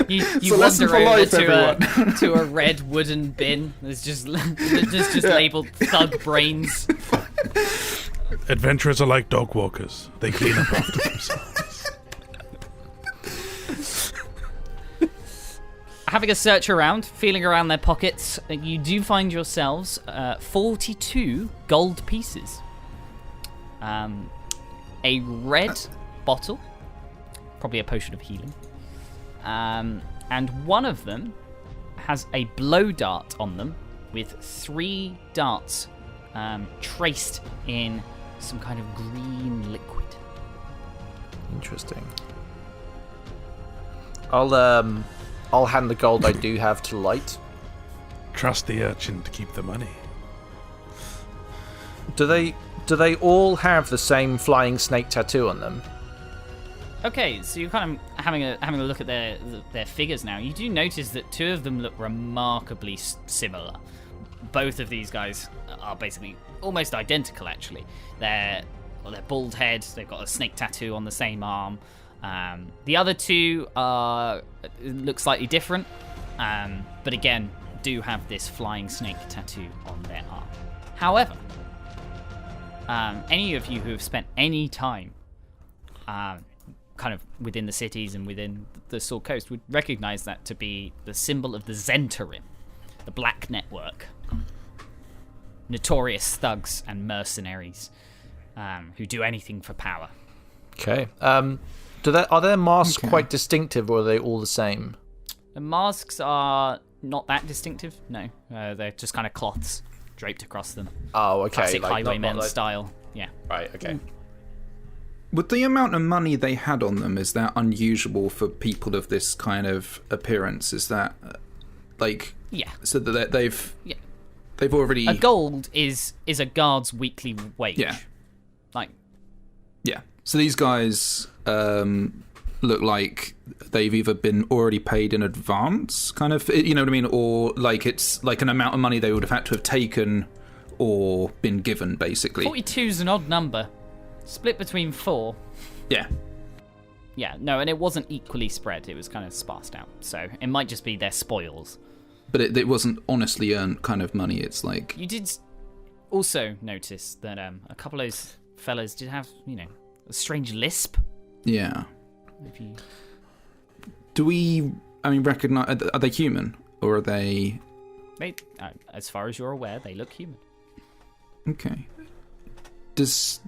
You
a lesson
wander
for
over
life,
to a red wooden bin. There's just labelled thug brains.
Adventurers are like dog walkers. They clean up after themselves.
Having a search around, feeling around their pockets, you do find yourselves 42 gold pieces. A red bottle, probably a potion of healing. And one of them has a blow dart on them with 3 darts traced in some kind of green liquid.
Interesting. I'll hand the gold I do have to Light.
Trust the urchin to keep the money.
Do they all have the same flying snake tattoo on them?
Okay, so you're kind of having a look at their figures now. You do notice that 2 of them look remarkably similar. Both of these guys are basically almost identical, actually. They're bald heads. They've got a snake tattoo on the same arm. The other 2 look slightly different, but again, do have this flying snake tattoo on their arm. However, any of you who have spent any time kind of within the cities and within the Sword Coast would recognize that to be the symbol of the Zentarim, the Black Network. Notorious thugs and mercenaries who do anything for power.
Okay. Are their masks quite distinctive, or are they all the same?
The masks are not that distinctive, no. They're just kind of cloths draped across them.
Oh, okay.
Classic
not
highwaymen
like...
style, yeah.
Right, okay.
With the amount of money they had on them, is that unusual for people of this kind of appearance? Is that,
Yeah.
so that they've
Yeah.
they've already...
A gold is a guard's weekly wage.
Yeah.
Like,
Yeah. So these guys look like they've either been already paid in advance, kind of, you know what I mean? Or like it's like an amount of money they would have had to have taken or been given, basically.
42 is an odd number. Split between 4.
Yeah.
Yeah, no, and it wasn't equally spread. It was kind of sparsed out. So it might just be their spoils.
But it wasn't honestly earned kind of money. It's like...
You did also notice that a couple of those fellas did have, a strange lisp.
Yeah.
If you...
Do we, recognize... Are they human? Or are they...
as far as you're aware, they look human.
Okay. Does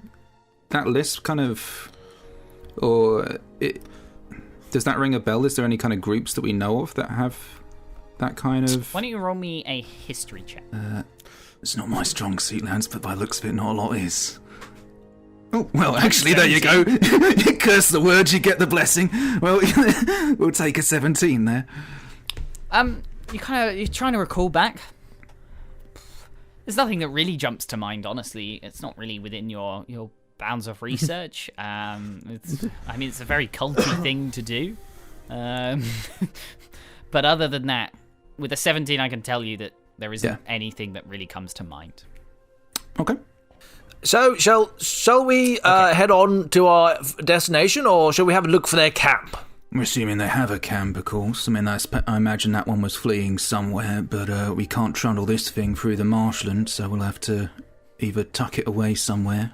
that lisp kind of... Or... Does that ring a bell? Is there any kind of groups that we know of that have that kind of...
Why don't you roll me a history check?
It's not my strong suit, Lance, but by the looks of it, not a lot is. Oh, well, actually, there you go. You curse the words, you get the blessing. Well, we'll take a 17 there.
You're trying to recall back. There's nothing that really jumps to mind, honestly. It's not really within your bounds of research. It's a very culty thing to do. But other than that, with a 17, I can tell you that there isn't anything that really comes to mind.
Okay.
So, shall we head on to our destination, or shall we have a look for their camp?
We're assuming they have a camp, of course. I imagine that one was fleeing somewhere, but we can't trundle this thing through the marshland, so we'll have to either tuck it away somewhere,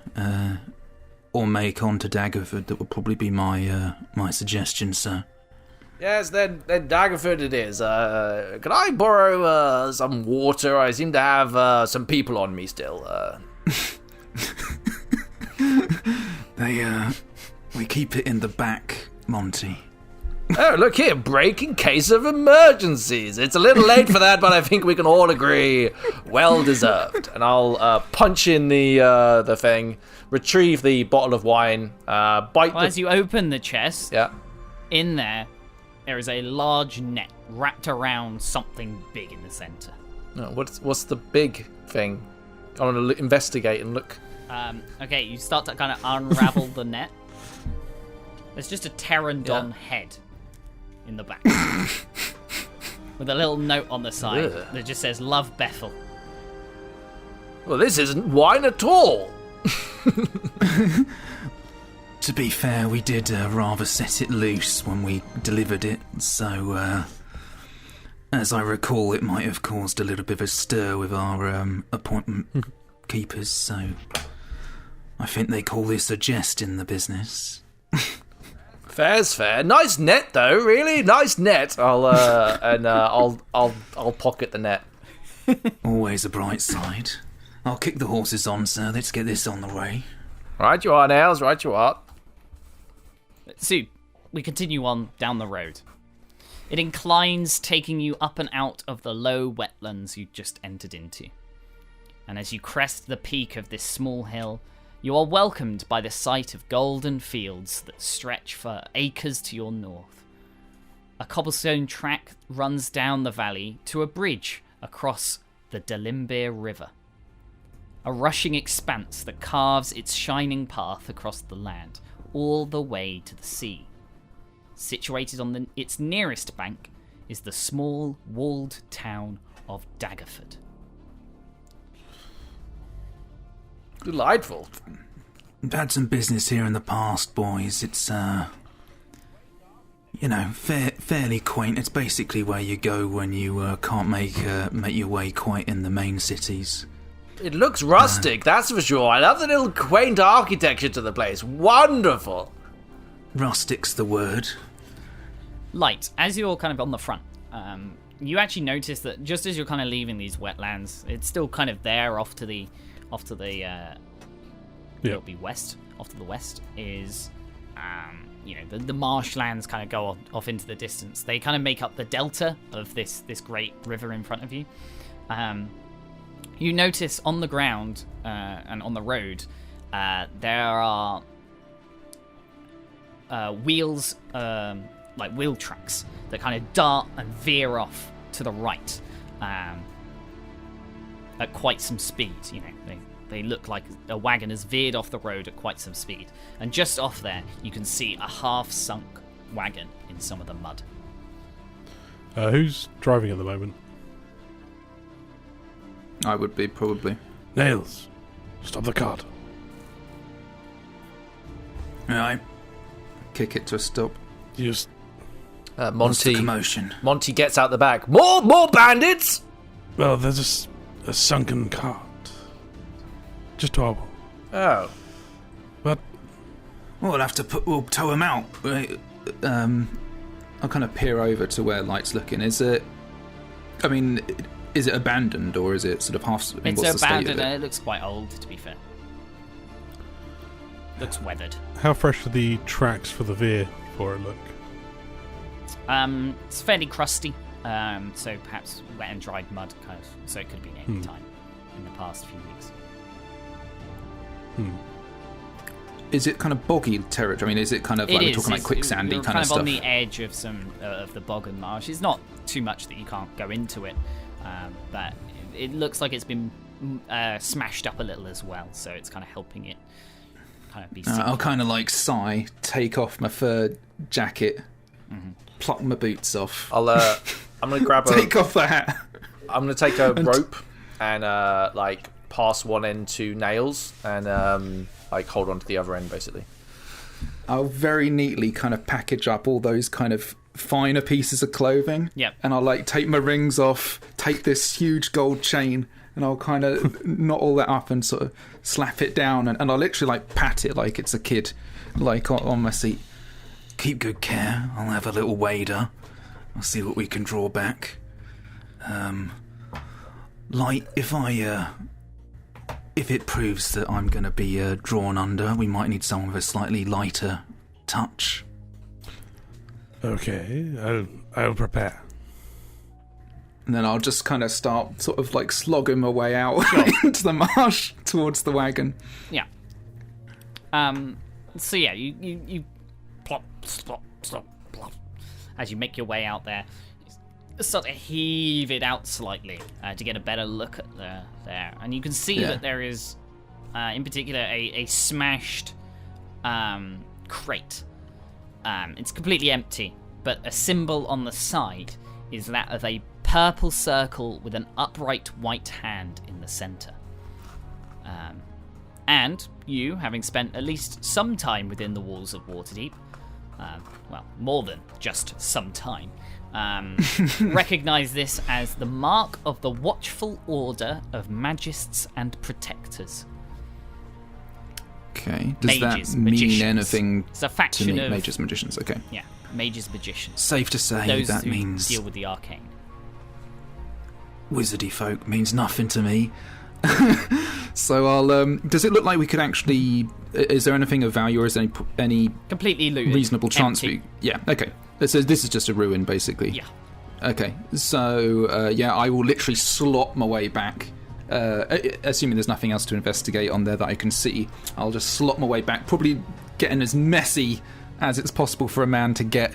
or make on to Daggerford. That would probably be my suggestion, sir.
Yes, then Daggerford it is. Can I borrow some water? I seem to have some people on me still.
We keep it in the back, Monty.
Oh, look here, break in case of emergencies. It's a little late for that, but I think we can all agree, well deserved. And I'll punch in the thing, retrieve the bottle of wine,
As you open the chest,
Yeah.
in there is a large net wrapped around something big in the center.
No, what's the big thing? I want to investigate and look.
Okay, you start to kind of unravel the net. There's just a pteranodon head in the back. With a little note on the side
Ugh.
that just says, Love Bethel.
Well, this isn't wine at all.
To be fair, we did rather set it loose when we delivered it, so as I recall, it might have caused a little bit of a stir with our appointment keepers, so I think they call this a jest in the business.
Fair's fair. Nice net, though. Really nice net. I'll pocket the net.
Always a bright side. I'll kick the horses on, sir. Let's get this on the way.
Right you are, Nails. Right you are.
So, we continue on down the road. It inclines, taking you up and out of the low wetlands you just entered into. And as you crest the peak of this small hill, you are welcomed by the sight of golden fields that stretch for acres to your north. A cobblestone track runs down the valley to a bridge across the Daggerford River. A rushing expanse that carves its shining path across the land, all the way to the sea. Situated on its nearest bank is the small walled town of Daggerford.
Delightful.
We've had some business here in the past, boys. It's, fairly quaint. It's basically where you go when you can't make your way quite in the main cities.
It looks rustic, that's for sure. I love the little quaint architecture to the place. Wonderful.
Rustic's the word.
Light, as you're kind of on the front, you actually notice that just as you're kind of leaving these wetlands, it's still kind of there off to the it'll be west. Off to the west is, the marshlands kind of go off into the distance. They kind of make up the delta of this great river in front of you. You notice on the ground and on the road, there are wheels, like wheel tracks that kind of dart and veer off to the right at quite some speed. They look like a wagon has veered off the road at quite some speed. And just off there, you can see a half-sunk wagon in some of the mud.
Who's driving at the moment?
I would be, probably.
Nails, stop the cart.
Alright. Kick it to a stop.
Just
What's the
Monty
commotion?
Monty gets out the back. More bandits!
well, there's a sunken cart. Just horrible.
Oh.
But
We'll tow him out. I'll kind of peer over to where Light's looking. Is it abandoned or is it sort of half...
It's
what's the state of
abandoned
it?
and it looks quite old, to be fair. Looks weathered.
how fresh are the tracks for the veer for it look?
It's fairly crusty, so perhaps wet and dried mud, kind of. So it could be any time in the past few weeks.
Is it kind of boggy territory? I mean, is it kind of like we're talking like quicksandy
you're
kind of stuff?
on the edge of some of the bog and marsh. It's not too much that you can't go into it, but it looks like it's been smashed up a little as well. So it's kind of helping it kind of be.
I'll kind of like sigh, take off my fur jacket, pluck my boots off.
I'm gonna grab
Take off the hat.
I'm gonna take a rope and pass one end to Nails and hold on to the other end basically.
I'll very neatly kind of package up all those kind of finer pieces of clothing.
Yep.
And I'll like take my rings off, take this huge gold chain, and I'll kind of knot all that up and sort of slap it down, and I'll literally like pat it like it's a kid, like on my seat. keep good care. I'll have a little wader. I'll see what we can draw back. Light, if it proves that I'm going to be drawn under, we might need someone with a slightly lighter touch.
Okay, I'll prepare.
And then I'll just kind of start sort of like slogging my way out into the marsh towards the wagon.
Yeah. So yeah, you plop, plop, plop, plop, as you make your way out there. Start to heave it out slightly to get a better look at there, and you can see that there is, in particular, a smashed crate. It's completely empty, but a symbol on the side is that of a purple circle with an upright white hand in the center. And you, having spent at least some time within the walls of Waterdeep, well, more than just some time, recognize this as the mark of the Watchful Order of Magists and Protectors.
Okay. Does
Mages,
that mean
magicians.
anything
It's a faction
to me?
of
Mages, magicians. Okay.
Yeah, mages, magicians.
Safe to say
Those
that
who
means
deal with the arcane.
wizardy folk means nothing to me. So I'll. Does it look like we could actually? Is there anything of value, or is there any
Completely looted.
reasonable chance?
Empty.
Yeah. Okay. So this is just a ruin, basically.
Yeah.
Okay. So I will literally slot my way back. Assuming there's nothing else to investigate on there that I can see, I'll just slot my way back, probably getting as messy as it's possible for a man to get,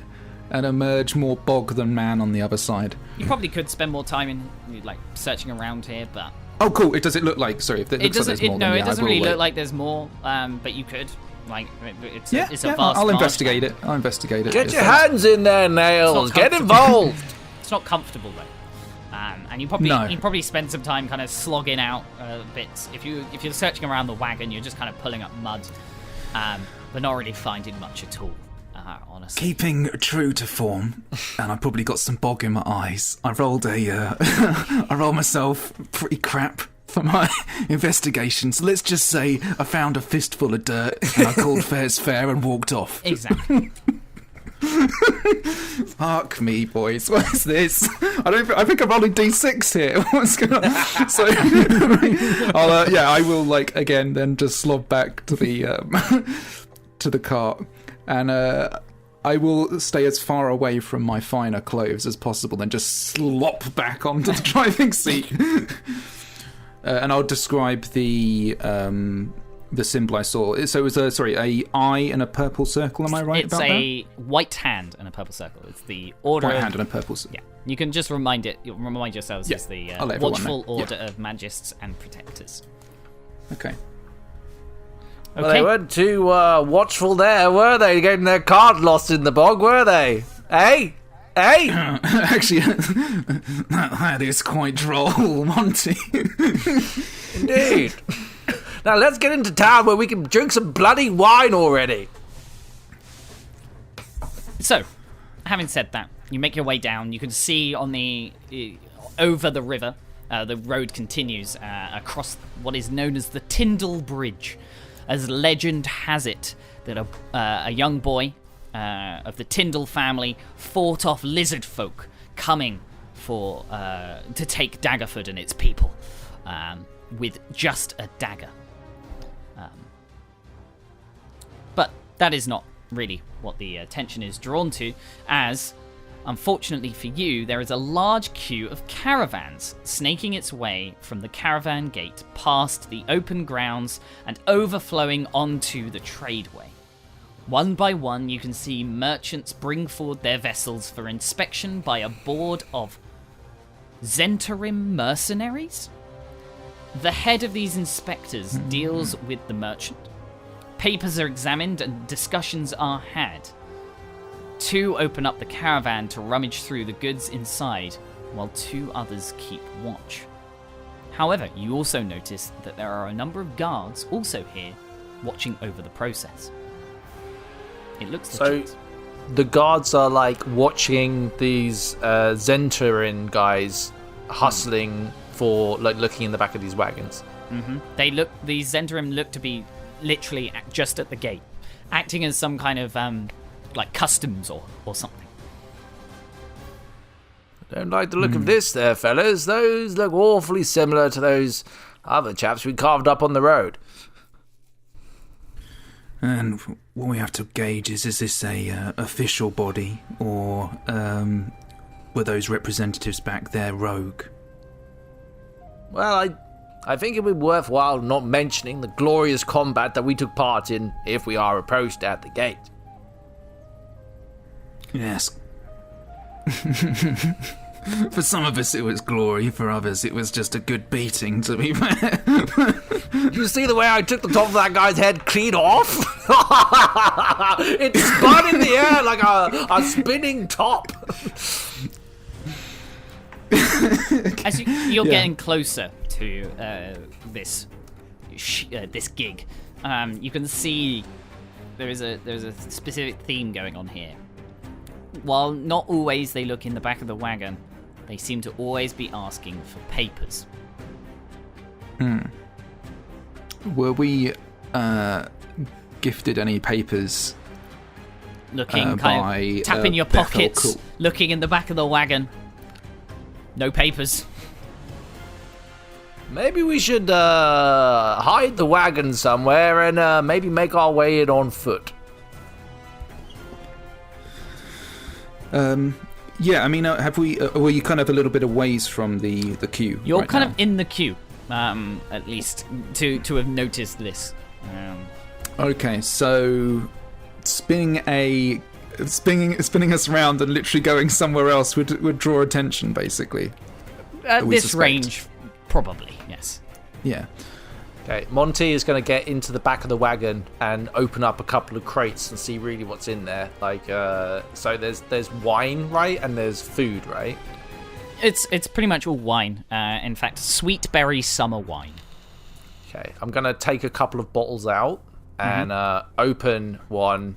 and emerge more bog than man on the other side.
You probably could spend more time in like searching around here, but
Oh, cool. Does it look like? Sorry, if it looks like there's more.
No,
then,
it
yeah,
doesn't
I will
really
wait.
look like there's more. But you could. Like, it's
Yeah,
it's a vast.
I'll
marsh.
investigate it. I'll investigate it.
Get
If
your
that's-
hands in there, Nails.
It's not
Get involved.
It's not comfortable though. And you probably spend some time kind of slogging out bits. If you're searching around the wagon, you're just kind of pulling up mud, but not really finding much at all. Honestly.
Keeping true to form, and I probably got some bog in my eyes. I rolled I rolled myself pretty crap for my investigation. So let's just say I found a fistful of dirt, and I called fair's fair and walked off.
Exactly.
Fuck me, boys. What is this? I think I'm rolling D6 here. What's going on? So, I will again then just slob back to the to the cart, and I will stay as far away from my finer clothes as possible, and just slop back onto the driving seat. And I'll describe the symbol I saw. So it was a eye and a purple circle. Am I right
It's
about that?
a white hand and a purple circle. It's the order.
White
of,
hand and a purple circle.
Yeah, you can just remind yourselves.
Yeah,
It's the
I'll let everyone
Watchful
know.
Order of Magists and Protectors.
Okay.
Okay.
Well, they weren't too watchful there, were they? Getting their card lost in the bog, were they? Hey?
Actually, that is quite droll, Monty.
Indeed. Now let's get into town where we can drink some bloody wine already.
So, having said that, you make your way down. You can see on the over the river, the road continues across what is known as the Tyndall Bridge, as legend has it that a young boy of the Tyndall family fought off lizard folk coming to take Daggerford and its people with just a dagger. But that is not really what the attention is drawn to, as, unfortunately for you, there is a large queue of caravans snaking its way from the caravan gate past the open grounds and overflowing onto the tradeway. One by one, you can see merchants bring forward their vessels for inspection by a board of Zentarim mercenaries. The head of these inspectors deals with the merchant. Papers are examined and discussions are had. Two open up the caravan to rummage through the goods inside, while two others keep watch. However, you also notice that there are a number of guards also here, watching over the process. It looks legit.
So the guards are watching these Zentarin guys hustling for looking in the back of these wagons.
These Zentarim look to be literally just at the gate, acting as some kind of like customs or something.
Don't like the look of this there, fellas. Those look awfully similar to those other chaps we carved up on the road.
And what we have to gauge is this a official body, or were those representatives back there rogue?
Well, I think it would be worthwhile not mentioning the glorious combat that we took part in if we are approached at the gate.
Yes. For some of us it was glory, for others it was just a good beating, to be fair.
You see the way I took the top of that guy's head clean off? It spun in the air like a spinning top.
As you're getting closer to this gig, you can see there's a specific theme going on here. While not always they look in the back of the wagon, they seem to always be asking for papers.
Were we gifted any papers?
Looking,
by
tapping your
Bethel?
pockets,
Cool.
looking in the back of the wagon. No papers.
Maybe we should hide the wagon somewhere and maybe make our way in on foot.
Yeah, I mean, have we? Were you kind of a little bit of ways from the queue?
You're
right
kind
now?
of in the queue, at least to have noticed this.
Okay, so spinning us around and literally going somewhere else would draw attention, basically.
At
we
this
suspect.
range, probably yes.
Yeah.
Okay, Monty is going to get into the back of the wagon and open up a couple of crates and see really what's in there. Like, so there's wine, right, and there's food, right?
It's pretty much all wine. In fact, sweet berry summer wine.
Okay, I'm going to take a couple of bottles out and open one,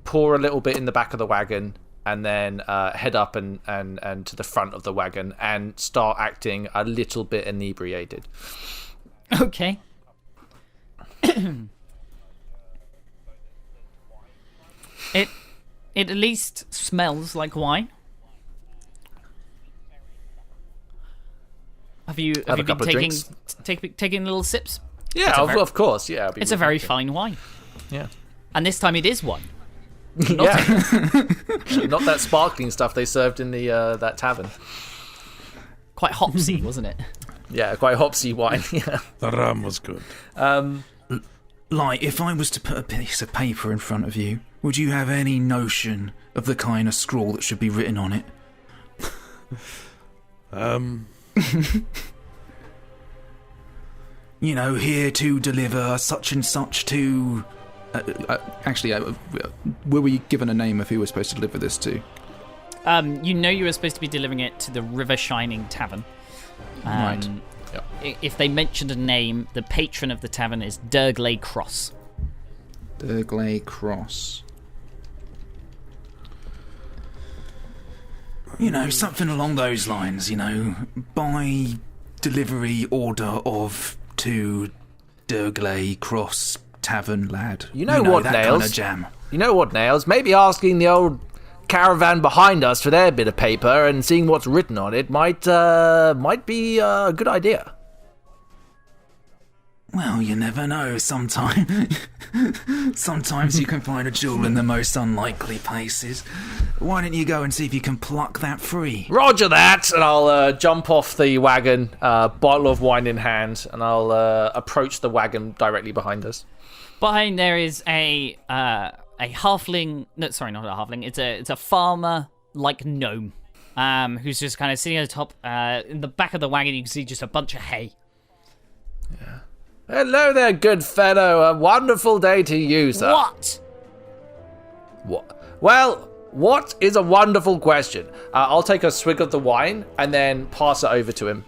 pour a little bit in the back of the wagon, and then head up and to the front of the wagon and start acting a little bit inebriated.
Okay. It at least smells like wine. Have you
Have a
been
couple of drinks.
taking little sips?
Yeah,
It's a
of course. Yeah, I'll be
It's a very fine wine,
yeah.
and this time it is wine.
Yeah. Not that sparkling stuff they served in the that tavern.
Quite hopsy, wasn't it?
Yeah, quite hopsy wine. Yeah.
The rum was good.
Like, if I was to put a piece of paper in front of you, would you have any notion of the kind of scrawl that should be written on it? You know, here to deliver such and such to... actually, were we given a name of who we're supposed to deliver this to?
You know you were supposed to be delivering it to the River Shining Tavern.
Right.
If they mentioned a name, the patron of the tavern is Durgley Cross.
Durgley Cross. You know, something along those lines, you know. By delivery order of to Durgley Cross Tavern Lad.
You know what,
that
Nails?
kind of jam.
You know what, Nails? Maybe asking the old caravan behind us for their bit of paper and seeing what's written on it might be a good idea.
Well, you never know. Sometimes you can find a jewel in the most unlikely places. Why don't you go and see if you can pluck that free?
Roger that, and I'll jump off the wagon, bottle of wine in hand, and I'll approach the wagon directly behind us.
Behind there is a halfling. No, sorry, not a halfling. It's a farmer like gnome, who's just kind of sitting at the top. In the back of the wagon, you can see just a bunch of hay.
Yeah. Hello there, good fellow. A wonderful day to you, sir.
What?
Well, what is a wonderful question? I'll take a swig of the wine and then pass it over to him.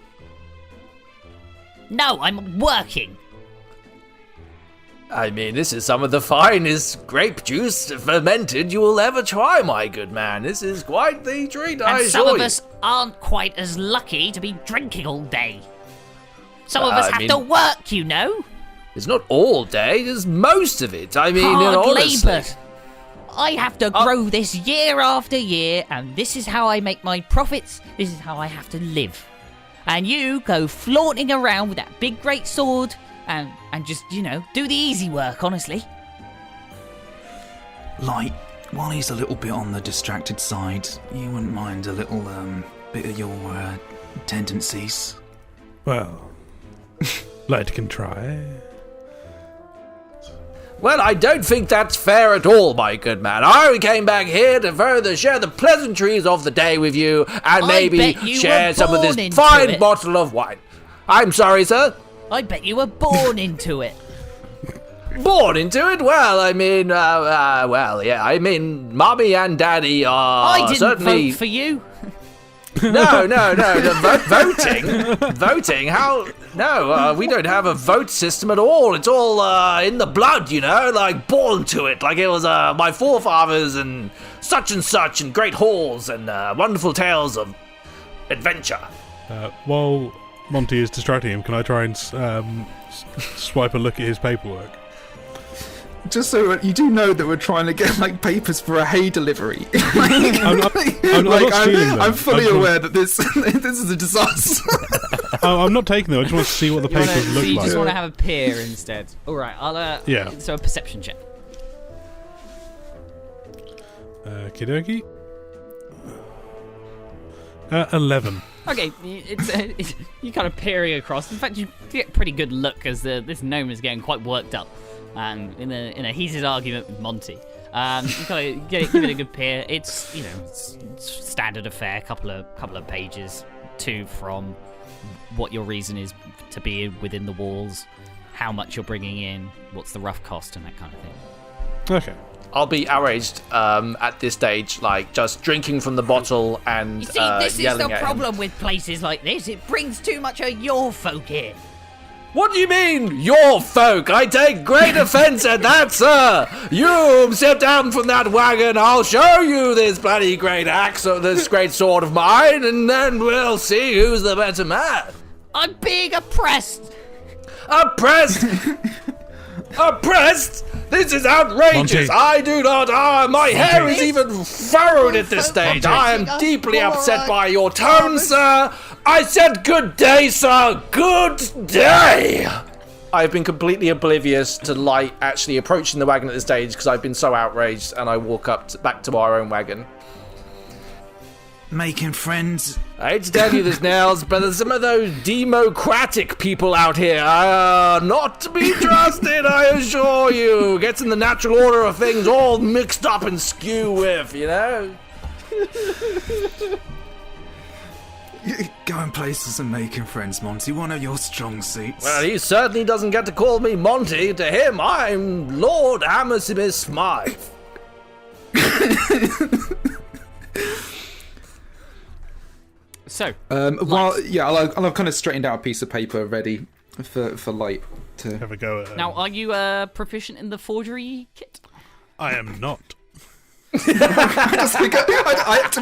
No, I'm working.
I mean, this is some of the finest grape juice fermented you will ever try, my good man. This is quite the treat, I
And some
assure
of
you.
us aren't quite as lucky to be drinking all day. Some of us
I
have
mean-
to work, you know.
It's not all day, it's most of it. I mean,
Hard
honestly.
labour. I have to grow this year after year, and this is how I make my profits. This is how I have to live. And you go flaunting around with that big great sword and just, do the easy work, honestly.
Light, while he's a little bit on the distracted side, you wouldn't mind a little bit of your tendencies?
Well, Light can try.
Well, I don't think that's fair at all, my good man. I came back here to further share the pleasantries of the day with you and maybe share some of this fine bottle of wine. I'm sorry, sir?
I bet you were born into it.
Born into it? Well, I mean, Mommy and Daddy are
I didn't
certainly...
vote for you.
No, voting? How? No, we don't have a vote system at all. It's all in the blood, like born to it. Like it was my forefathers and such and great halls and wonderful tales of adventure.
While Monty is distracting him, can I try and swipe a look at his paperwork?
Just so you do know that we're trying to get papers for a hay delivery.
I'm not stealing them.
I'm fully aware that this is a disaster.
I'm not taking them. I just want to see what the papers look
so you
like.
just want to have a peer instead. All right, I'll.
Yeah.
So a perception check.
Kidoki. 11.
Okay, it's you kind of peering across. In fact, you get a pretty good look as this gnome is getting quite worked up. In a heated argument with Monty, you kind of give it a good peer. It's it's standard affair, couple of pages, to from what your reason is to be within the walls, how much you're bringing in, what's the rough cost, and that kind of thing.
Okay.
I'll be outraged at this stage, just drinking from the bottle and
You see, this is
yelling
the
at him.
problem with places like this. It brings too much of your folk in.
What do you mean, your folk? I take great offence at that, sir. You step down from that wagon, I'll show you this bloody great axe or this great sword of mine, and then we'll see who's the better man.
I'm being oppressed.
Oppressed? Oppressed? This is outrageous.
Monty.
I do not. My hair is even furrowed at this stage. I am deeply upset by your tone, sir. I said good day, sir. Good day. I've been completely oblivious to Light actually approaching the wagon at this stage because I've been so outraged, and I walk back to our own wagon.
Making friends.
I hate to tell you this, Nails, but some of those democratic people out here are not to be trusted, I assure you. Gets in the natural order of things all mixed up and skew with,
Going places and making friends, Monty. One of your strong suits.
Well, he certainly doesn't get to call me Monty. To him, I'm Lord Hammersmith Smythe.
So,
I'll kind of straightened out a piece of paper ready for Light to
Have a go at
now, are you proficient in the forgery kit?
I am not.
To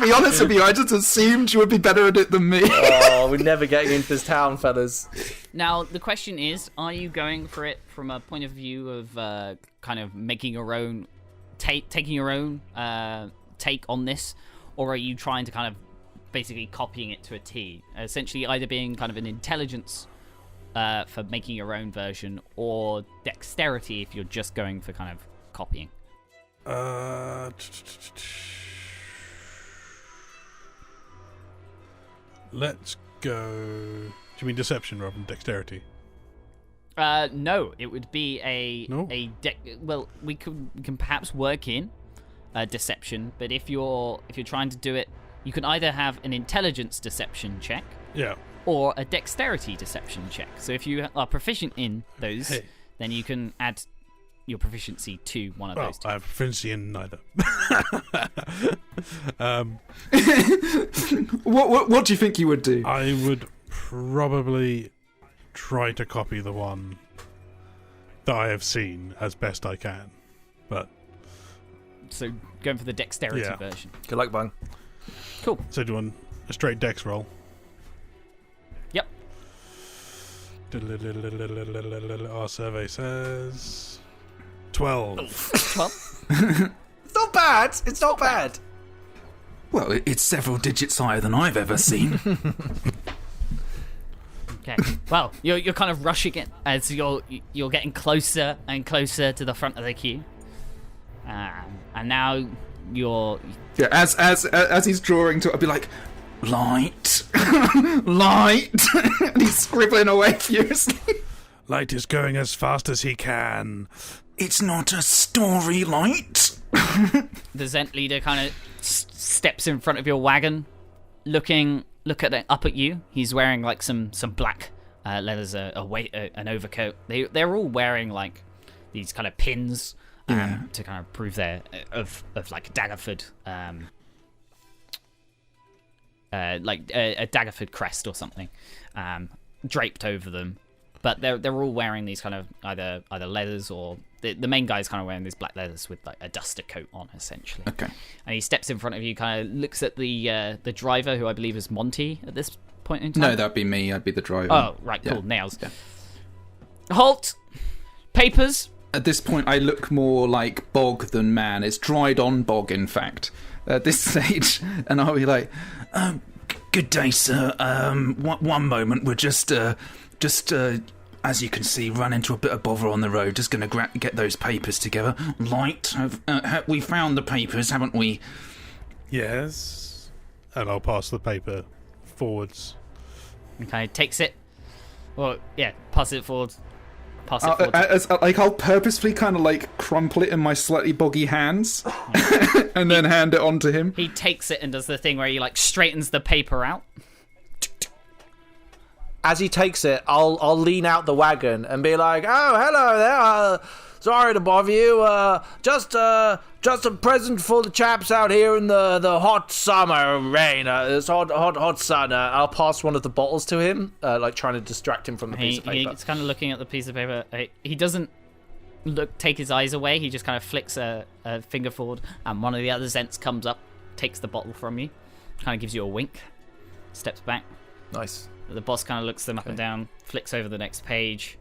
be honest with you, I just assumed you would be better at it than me.
Oh, we're never getting into this town, fellas.
Now, the question is, are you going for it from a point of view of kind of making your own, taking your own take on this, or are you trying to kind of basically copying it to a T? Essentially, either being kind of an intelligence for making your own version, or dexterity if you're just going for kind of copying.
Let's go. Do you mean deception rather than dexterity?
No, it would be
No?
well, we can perhaps work in deception, but if you're trying to do it, you can either have an intelligence deception check,
Yeah.
or a dexterity deception check. So if you are proficient in those, then you can add your proficiency to one of those two.
I have proficiency in neither.
What do you think you would do?
I would probably try to copy the one that I have seen as best I can, but
So going for the dexterity
Yeah.
version.
Good luck, Bung.
Cool.
so do you want a straight dex roll?
Yep.
Our survey says 12.
12.
not bad. It's not bad.
Well, it's several digits higher than I've ever seen.
Okay. Well, you're kind of rushing it as you're getting closer and closer to the front of the queue, and now you're.
Yeah, as he's drawing to it, I'd be like, light, light, and he's scribbling away furiously.
Light is going as fast as he can.
It's not a story, Light.
The Zent leader kind of steps in front of your wagon, up at you. He's wearing like some black leathers, an overcoat. They're all wearing like these kind of pins to kind of prove they're of like Daggerford, like a Daggerford crest or something, draped over them. But they're all wearing these kind of either leathers or the main guy's kind of wearing these black leathers with like a duster coat on, essentially.
Okay.
And he steps in front of you, kind of looks at the driver, who I believe is Monty at this point in time.
No, that'd be me. I'd be the driver.
Oh, right, cool.
Yeah.
Nails.
Yeah.
Halt. Papers.
At this point, I look more like bog than man. It's dried on bog, in fact, at this stage. And I'll be like, good day, sir. One moment. We're just as you can see, run into a bit of bother on the road. Just going to get those papers together. Light, we found the papers, haven't we?
Yes. And I'll pass the paper forwards.
Okay, takes it. Well, yeah, pass it forward. Pass it forward.
I'll purposefully kind of like crumple it in my slightly boggy hands, and then hand it on to him.
He takes it and does the thing where he like straightens the paper out.
As he takes it, I'll lean out the wagon and be like, "Oh, hello there. Sorry to bother you. Just a present for the chaps out here in the hot summer rain. It's hot sun. I'll pass one of the bottles to him, like trying to distract him from the piece of paper.
He's kind of looking at the piece of paper. He doesn't take his eyes away. He just kind of flicks a finger forward, and one of the other Zents comes up, takes the bottle from you, kind of gives you a wink, steps back.
Nice.
The boss kind of looks them up and down, flicks over the next page,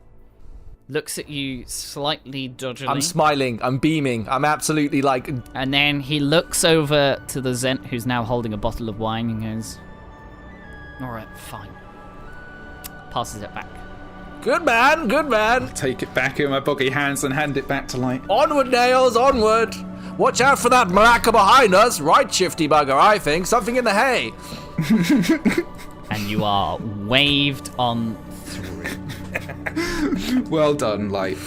looks at you slightly dodgily.
I'm smiling. I'm beaming. I'm absolutely like...
And then he looks over to the Zent, who's now holding a bottle of wine, and goes, all right, fine. Passes it back.
Good man, good man.
Take it back in my boggy hands and hand it back to Light.
Onward, Nails, onward. Watch out for that maraca behind us. Right, shifty bugger, I think. Something in the hay.
And you are waved on through.
Well done, Light.